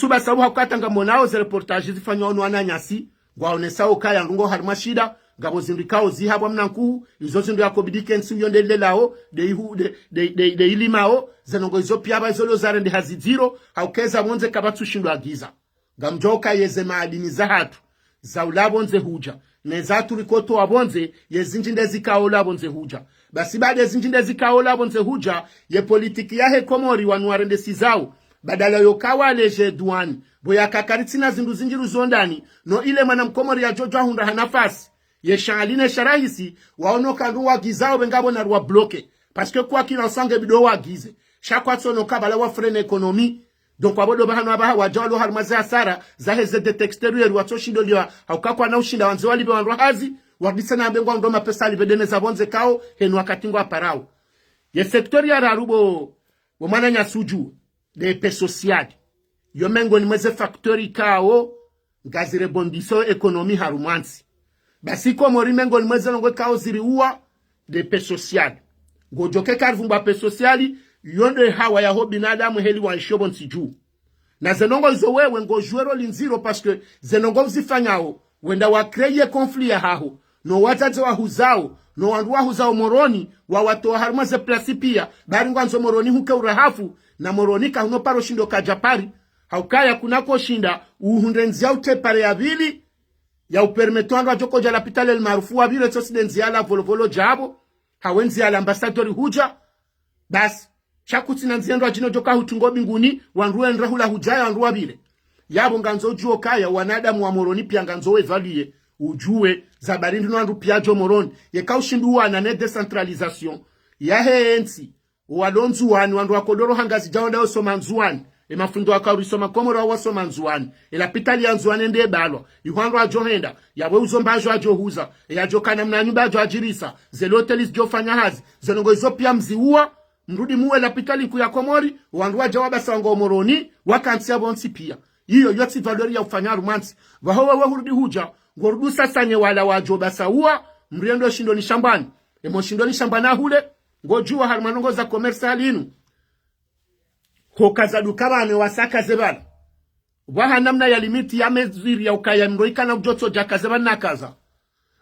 basauha katanga monao ze reportage zifanywa ono ananyasi gwaonesa okaya ndungo harimwa shida ngabo zindikao zihabwa mnanku izo zindu yakobidike nsi yondele lao de ilimao zenongo izo piaba izolo zarende hazidiro haukeza bonze kabatu shindo agiza ngamjoka yeze maadini za hatu za ulabonze huja nezatu rikoto wabonze yezinjinde zikao labonze huja basi baada yezinjinde zikao labonze huja ye politiki yahe Komori wanuarende sizao badala yokawa leje duani boya kakaritina zindu zinjiru zondani no ile mwana mkomori ya jojo hunda hanafasi ye shangaline sharahisi waonoka ndu wagizao bengabo na ruwa bloke parce que kwa kila sange bido wagize shakwa tsono kabala wa frene ekonomi donc wabodo bahano abaha wajalo harmaze asara zaheze de texterier watoshindo liwa haukakwa na ushinda wanze walibe wandu hazi wadisa na mbengwa ndo mapesa libedene za bonze kao henu wakatingwa aparao ye sektori ya rarubo wamana nyasuju de pe social yo mengo ni mweze factori kao ngazi rebondiso ekonomi harumansi basi Komori mengo ni mweze nongwe kao ziriua de pe social gojoke karvumba pe sociali yonde hawa ya ho binadamu heli wa nshobo nsiju na zenongo izo wewe ngo juero linziro parce que zenongo zifanyao wenda wa kreye conflit ya haho no wataze wa huzao no wandu wa huzao Moroni wa watu wa haruma ze plasi pia bari ngwanzo Moroni huke urahafu na Moroni ka huno paro shindo ka Japari haukaya kunako shinda uhundenzi au te pare ya vili ya upermetuando wa joko jala pitale el marufu wa vile tosi denzi ala volovolo jabo hawenzi ala ambasadori huja basi shakuti na nziendo ajino joka hutungo binguni wanruwe nrahula hujaya wanruwa bile yabo nganzo ujuo kaya wanadamu wa Moroni pia nganzo evaluye ujue za barindi nwandu pia jo Moroni yeka ushindu wana decentralisation ya heensi walonzu wani wandu wakodoro hangazi jaonda osoma nzuwani mafundo akarisoma Comores wasoma nzuani elapitali ya nzuani ndiye balwa ihwanro ajohenda yawe uzombajo ajohuza yajokana mna nyumba ajo ajirisa zelotelis jofanya hazi zenongo izo pia mziua mrudi muwe lapitali ku ya Comores wandu wajawaba sango Moroni wakansia bonsi pia hiyo yoti valori ya ufanya rumansi wahowe hurudi huja ngorudu sasa nye wala wajoba saua mriendo shindo ni shambani emo shindo ni shambana hule ngojua harmanongo za Comores halinu hokaza dukabane wasaka zebana waha namna ya limiti ya meziri ya ukaya mroika na ujoto jaka zebana na kaza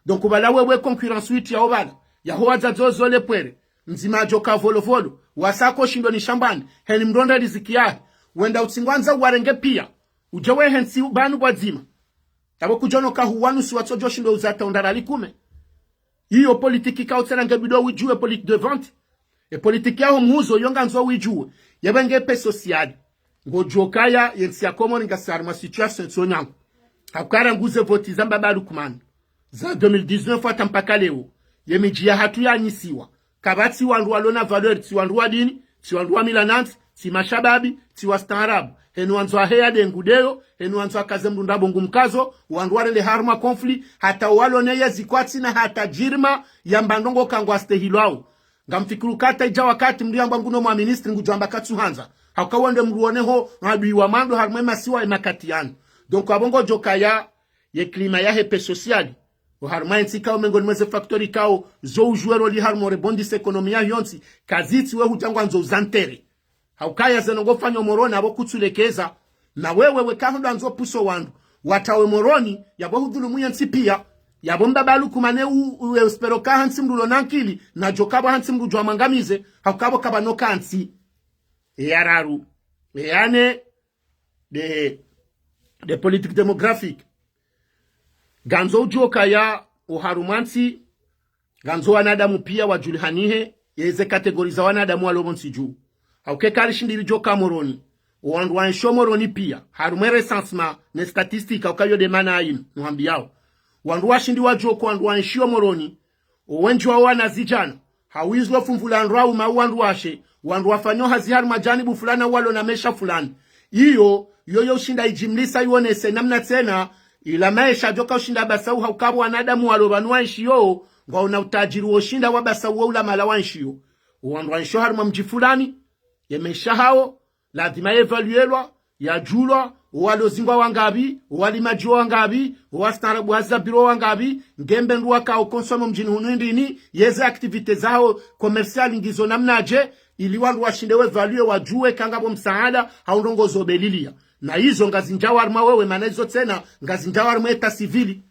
donc bala wewe concurrence witi ya obana ya hoaza zozo le pwere mzima joka volo volo wasako shindo ni shambani heni mronda riziki yahe wenda utsingwanza warenge pia ujewe hensi banu wazima tabo kujono kahuwanu siwatojo shindo uzata undarali kume hiyo politiki kautsena ngebido wijue politique de vente e politiki yao mhuzo yonga nzo wijue yabenge pe social ngojokaya yensi ya Comores ngasarma situation sonyango hakara nguze voti zamba balukumani za 2019 hata mpaka leo yemijia hatu ya nyisiwa kabati wandu walona valeur ti wandu dini ti wandu milananti ti mashababi ti wastaarabu henu wanzu hea de ngudeo henu wanzu kazemdu ndabo ngumkazo wandu wale harma conflit hata walone yezikwati na hata jirma ya mbandongo kangwa stehilwao ngamfikiru kata ija wakati mliamba nguno mwa ministri ngujamba katsuhanza hakawende mruoneho adui wa mando harma masiwa emakatiano donc abongo jokaya ye klima ya hepe sociali o harma ntika umengo mweze factory kao zo ujuero li harmo rebondis ekonomia yonsi kaziti we hujangwa nzo zantere haukaya zenongo fanyo Moroni abo kutsulekeza na wewe wekahunda nzo puso wandu watawe Moroni yabo hudhulumu yansi pia yabo mbabalu kumane espero ka hansi mdulo nankili na jokabo hansi mdu jwa mangamize haukabo kabano kansi yararu yane de politique démographique ganzo joka ya uharumansi ganzo wanadamu pia wajulihanihe yeze kategoriza wanadamu walobonsi juu hauke kalishindiri joka Moroni wandu wansho Moroni pia harume recensement ne statistique haukayo de manaim nuhambiao wandu washindi wajoko wandu wansho Moroni wenji wa wana zijana hawizlo fumvula nrau wandu washe wandu wafanyo hazihari majanibu fulana walo na mesha fulani iyo yoyo ushinda ijimlisa yuonese namna tena ila maisha joka ushinda basau haukabu wanadamu walobanua nshio ngwa una utajiru ushinda wabasau wa ula malawa nshio wandu wansho haruma mji fulani yemesha hao lazima evaluelwa ya julwa walozingwa wangabi walimajiwa wangabi wastarabu hazabiro wangabi ngembe nduwa kao konsomo mjini hunundini yeze aktivite zao komersiali ngizo namnaje ili wandu washindewe value wajue kangabo msaada haundongo zobelilia na hizo ngazinjawa arma wewe maana hizo tena ngazinjawa arma eta civili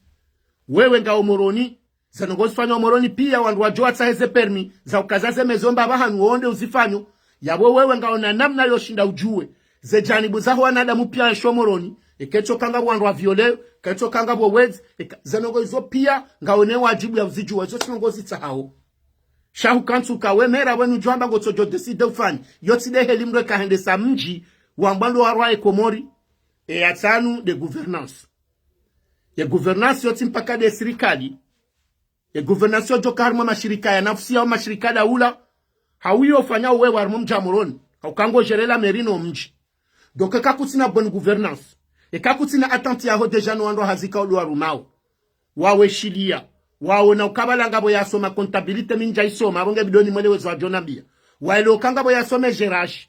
wewe ngao Moroni zanongozi fanyo Moroni pia wandu wajua tsaheze permi za ukazaze mezomba bahanu uonde uzifanyo yabo wewe ngaona namna yoshinda ujue ze janibu zaho wanadamu pia nsho Moroni ekecho kangabo wandu wa viole kecho kangabo wezi zanongozi pia ngaone wajibu ya uzijua hizo sinongozi tsahao shahu kantu kawe mera wenu juamba gotojo deside ufani yotide helimre kahende sa mji wambando warwae Comores atanu de gouvernance ya gouvernance yoti mpaka de serikali ya gouvernance yojo karma mashirika ya nafsi ya mashirika da ula hawiyo fanya uwe warmu mja Moroni haukango jerela merino mji donc kakutina bonne gouvernance kakutina atenti ya ho deja no ando hazika ulu warumao wawe shilia wawe na ukabala ngabo ya soma comptabilité minja isoma abonge bidoni mwele wezo wa jonabia waelo kangabo ya some gérage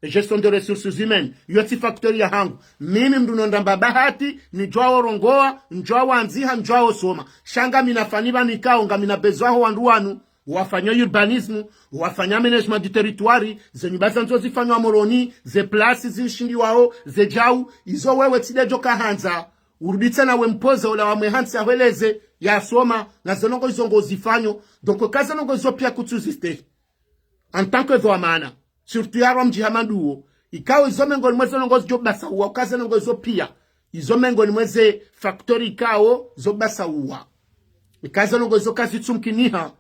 gestion de ressources humaines yoti factory ya hangu mimi mdunonda mbabahati njwao rongoa njwao anziha njwao soma shanga minafaniba nikao nga minabezwaho wanduwanu wafanya urbanisme wafanya management du territoire zenyibaza nzo zifanywa Moroni ze places zishindi wao ze jau izo wewe tide joka hanza uruditsa nawe mpoza ula wa mwehansi aweleze ya soma na zenongo izongo zifanyo donc kaza nongo zopia kutuziste en tant que voamana surtout ya mjihamanduo ikawo izomengo nimweze nongo zobasa uwa kaza nongo zopia izomengo nimweze factory ikawo zobasa uwa ikaza nongo zokazi tumkiniha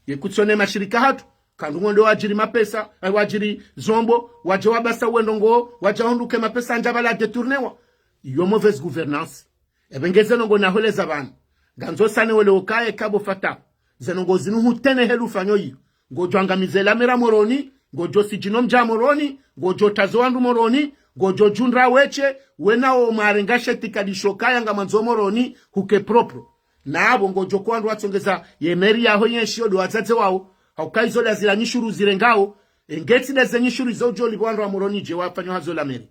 yekutsone mashirika hatu kandu ndo wajiri mapesa wajiri zombo waje wabasa wendongo waje honduke mapesa njabala detournewa iyo mauvaise gouvernance ebengeze nongo na holeza bana ganzo sane wele okaye kabo Fatahou zenongo zinuhu tene helu fanyo yi ngojwanga mizela mera Moroni gojo sijino mja Moroni, gojo tazo wandru Moroni, gojo junra weche, wena o marengashe tikadishokaya nga manzo Moroni, huke propro. Na abo ngojo kwa ndu watsongeza yemeri ya hoye shiodo watate wao, haukai la zila nishuru zirengao, engeti da zenye shuru zojo libuandu wa Moroni je wafanyo hazo la meri.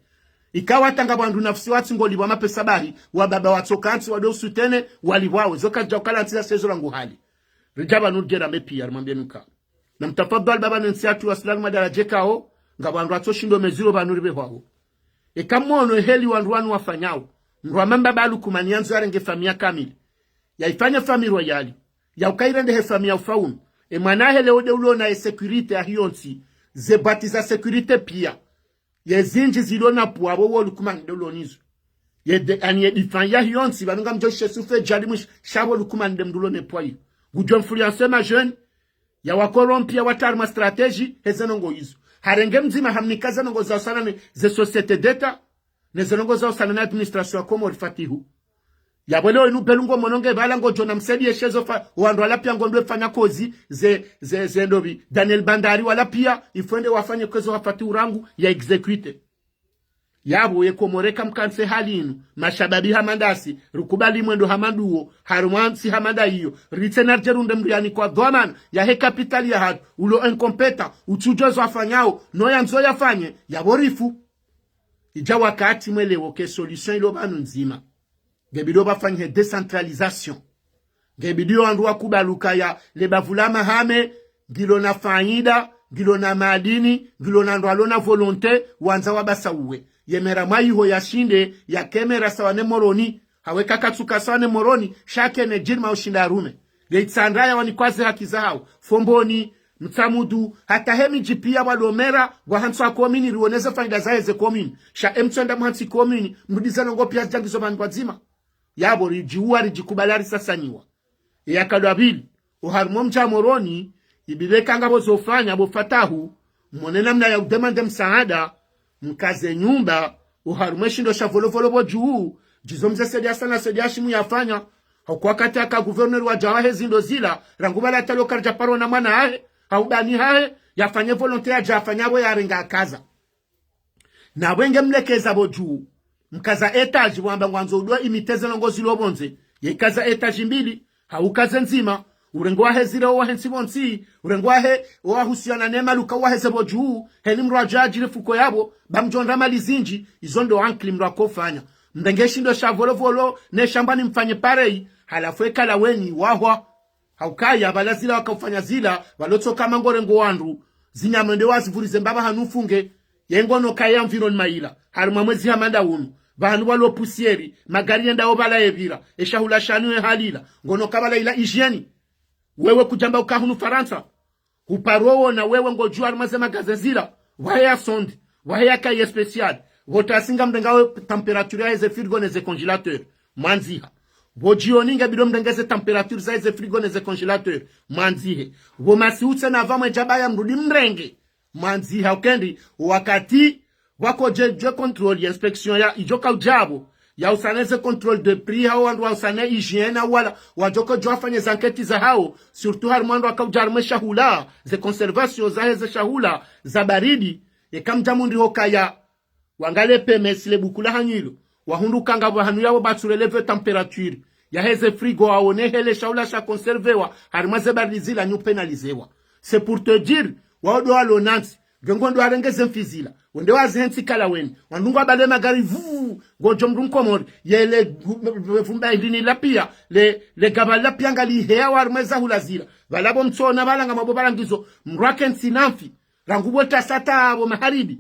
Ikawa tanga bandu nafsi watu ngoli wa mapesa bari, wa baba watokanti wa dosu tene, waliwawe, zoka jaukala antila sezo langu hali. Rijaba nurjera mepi ya rumambia nuka. Na mtafadhal baba nensiatu wa silamu madara jekao, nga bandu watoshindo meziro banuribe wao. Ekamono heli wanduanu wafagnawo, nruamamba balu kumanianzo ya renge famia kamili. Ya ifanya famili royali, ya ukairende he famia ufaunu. Manahe leode ulo na securite ya hionsi, zebatiza securite pia. Ye zinji zilona puwabo wolu kumande ulo nizu. Ye difanya hionsi, banunga mjoshe sufe jalimush, shabo lukumande mdulo ne puwayo. Gujo influence ma jeune, ya wakorompia watarma strategi, hezenongo izu. Harenge mzima hamnikaza nongo za usana ze societe d'etat, ne zenongo za usana na administration ya Comores Fatahou. Ya wale inu pelungo mononge bala ngo jona msedi yeshezo fa wando wala pia ngondwe fanya kozi ze ndobi Daniel Bandari wala pia ifende wafanye kozi wa Fatahou rangu ya execute. Yabo ye Komoreka mkanse halinu mashababi hamandasi rukubali mwendo hamanduo harumwansi hamanda hiyo ritsenar jerunde mriani kwa dwaman ya he kapitali ya hatu ulo incompeta uchujozo wafagnawo no ya nzo yafanye ya borifu ija wakati mwelewo ke solution ilo banu nzima gebido bafanye decentralisation gebidio anduwa kubaluka ya lebavulama hame gilo na faida gilo na madini gilo na ndwalona volonté wanza wabasa uwe yemera maiho ya shinde ya kemera sawane Moroni haweka katsuka sawane Moroni shake ne jirma ushinda arume geitsandaya wanikwaze haki zao fomboni mtamudu hata hemi jipia walomera wahansa komini ruoneza faida zae ze komini sha emtsenda mhansi komini mrudizana ngopia jangizo bankwazima yabo rijiua rijikubalari sasanyiwa yakadwabili uharmo mja Moroni ibibeka ngabo zofanya abo Fatahou monena mna ya udemande msaada mkaze nyumba uharumeshindo shavolovolo bojuu jizomze sedia sana sedia shimu yafanya haukuwa kati aka guvernor wa jawahe zindo zila rangubala talo karja paro na mana hae haubani hae yafanye volontea jafanyabo ya renga kaza na wenge mlekeza bojuu mkaza etaji wamba mwanzo udua imiteze longozi lobonze yekaza etaji mbili haukaze nzima urengo wahe zira wa hensi bonsi urengo wahe wa husiana nema luka wahe sebo juu heni mrwa jajire fuko yabo bamjonda malizinji izondo ankli mrwa kofanya mdengeshi ndo shavolovolo ne shambani mfanye parei halafu kala weni wahwa haukaya balazila wakafanya zila walotoka mangorengo wandru zinyamende wazivurize mbaba hanufunge yengono kaya mviron maila haruma mwezi hamanda unu Bahanu walo pusieri magari yenda obala evira eshahula shanu halila ngono kabala ila hygiene wewe kujamba ukahunu Faransa uparowo na wewe ngojua arumazema gazezira waya sondi waya kaye special votasinga mdengawe temperature ya ze frigo neze congelateur manziha vojioninga bido mdengeze temperature za ze frigo neze congelateur manzihe vomasiutse na vamwe jabaya mrudi mrenge manziha ukendi wakati wako je control ya inspection ya ijoka ujabo ya usaneze control de prix hao wandu wa usane hygiene wala wajoko joafanye zanketi za hao surtout harmando akaujarme shahula ze conservation za heze shahula za baridi kamjamundi hokaya wangale PMS le bukula hanyilo wahundu kanga bahanu yabo batureleve temperature ya heze frigo aone hele shahula sha conservewa harmaze baridi zila nyu penalizewa c'est pour te dire wado alonansi gengondo arengeze mfizila wende wazensi kala weni wandungu abale magari vuu gojo mdungu Komori yele vumba ilini lapia le gaba lapia ngali hea warmeza hulazila walabo mtsona balanga mabobala ngizo mrwaken sinamfi rangubota sata abo maharibi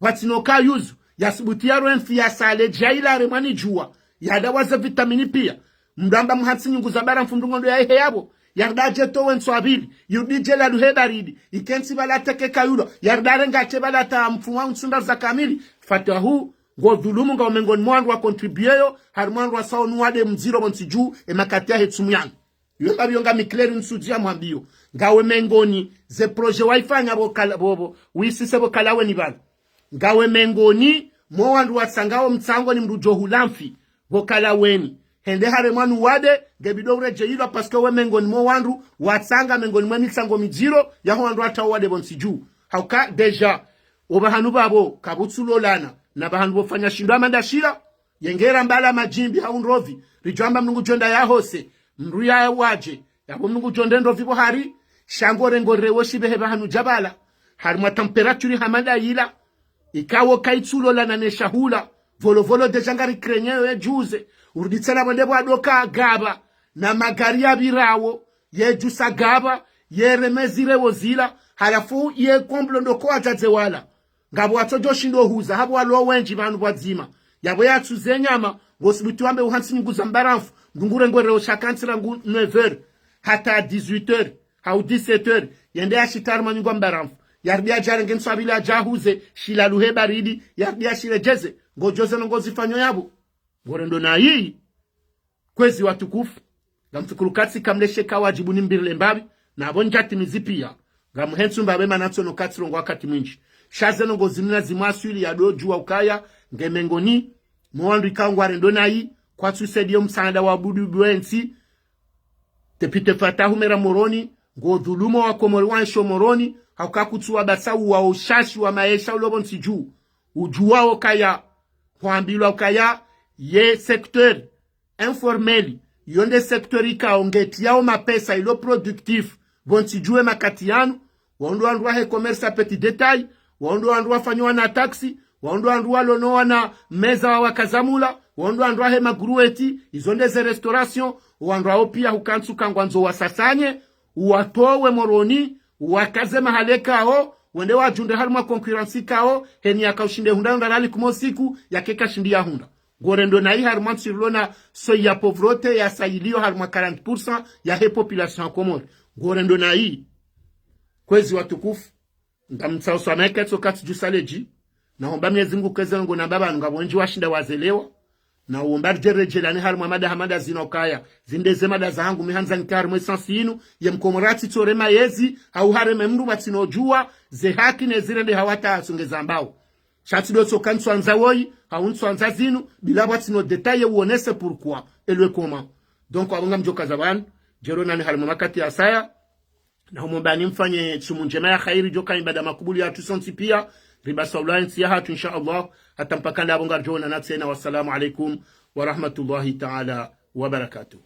watinoka yuzu yasubutia renfi ya sale jaila remani jua yadawaza vitamini pia mdamba mhatsi nyungu za bara mfundungondo ya heabo yardaje to wenso abili yudije la duhebaridi ikensi balateke kayudo yardare ngache balata mfumwa unsunda za kamili Fatahou go dhulumu nga omengoni mwandu wa contribuyeyo harmwandu wa sao nuwade mziro monsiju makatia hetsumyan yoka bionga mikleri nsujia mwambio ngawe mengoni ze proje waifanya bobo wisise bokalawe ni bana ngawe mengoni mwandu wa sangao mtsango ni mrujo hulamfi bokalaweni hende hare mwanu wade gebidore jeilo paske we mengoni mo wandu watsanga mengoni mwe mitsango mijiro yaho wandu atawo wade bonsiju hauka deja obahanu babo kabutsulolana na bahanu bofanya shindo amandashira yengera mbala majimbi haunrovi rijamba mnungu jonda ya hose mndu ya waje yabo mnungu jonde ndovi bohari shangore ngorewo shibehe bahanu jabala harimwa temperature hamanda yila ikawo kaitsulolana ne shahula volovolo deja ngari krenyewe juze uruditsana bandebo adoka gaba na magari ya birawo ye jusa gaba ye remezire wozila halafu ye komblo ndoko ajaze wala ngabo atojo shindo huza habo alo wenji banu bwazima yabo yatsuze nyama bosibitu ambe uhansi nguza mbaramfu ngungure ngore oshakansira ngu 9h hata 18h au 17h yende ashitar manyungwa mbaramfu yardia jarenge nswabila jahuze shilaluhe baridi yardia shirejeze ngojoze ngozi fanyo yabo gorendo na hii kwezi watukufu ngamtukurukatsi kamleshe kawajibu nimbirle mbabi na bonjati mizipia ngamuhensu mbabe manatso no katsiro wakati mwinji shaze no ngozinina zimwaswili ya dojua ukaya ngemengoni mwandu ikangwa rendo na hii kwa tusedio msanda wa budu bwensi député Fatahou Maire de Moroni ngodhulumo wa Comores wansho Moroni haukakutsua basau wa ushashi wa maesha ulobon siju ujuwao kaya kwambilwa kaya ye secteur informel yonde secteur ikaongeti yao mapesa ilo productif bontijue makati yanu waondo andwa he commerce petit detail waondo andwa fanywa na taxi waondo andwa lonoa na meza wa wakazamula waondo andwa he magrueti izonde ze restauration waondo opia hukansu kangwanzo wasasanye uwatowe Moroni wakaze mahaleka ho wende wajunde harima konkurensi kao heni yakaushinde hunda ngalali kumosiku yakeka shindi ya hunda gorendo na hii harima tsirlona so ya pauvreté ya sailio harima 40% ya he population Comores gorendo na hii kwezi watukufu ngamtsao swameka tsokati jusaleji na homba Mwenyezi Mungu keze ngo na baba ngabonji washinda wazelewa na uombarje rejelani harima hamada zinokaya zindeze mada zangu mihanza nkari mwesansi inu ye mkomorati torema yezi au hareme mndu watinojua ze haki nezirende hawata asungeza mbao shati doto kanswanza woi haunswanza zinu bila watino detaye uonese pourquoi elwe koma donc wabunga mjoka zabani jerona ni harima makati ya saya na humombani mfanye chumunjema ya khairi joka ibada makubuli ya tusonsi pia riba sawlain siyahatu insha Allah hata mpaka ndabonga jona na tsena wassalamu alaikum wa rahmatullahi ta'ala wa barakatuh.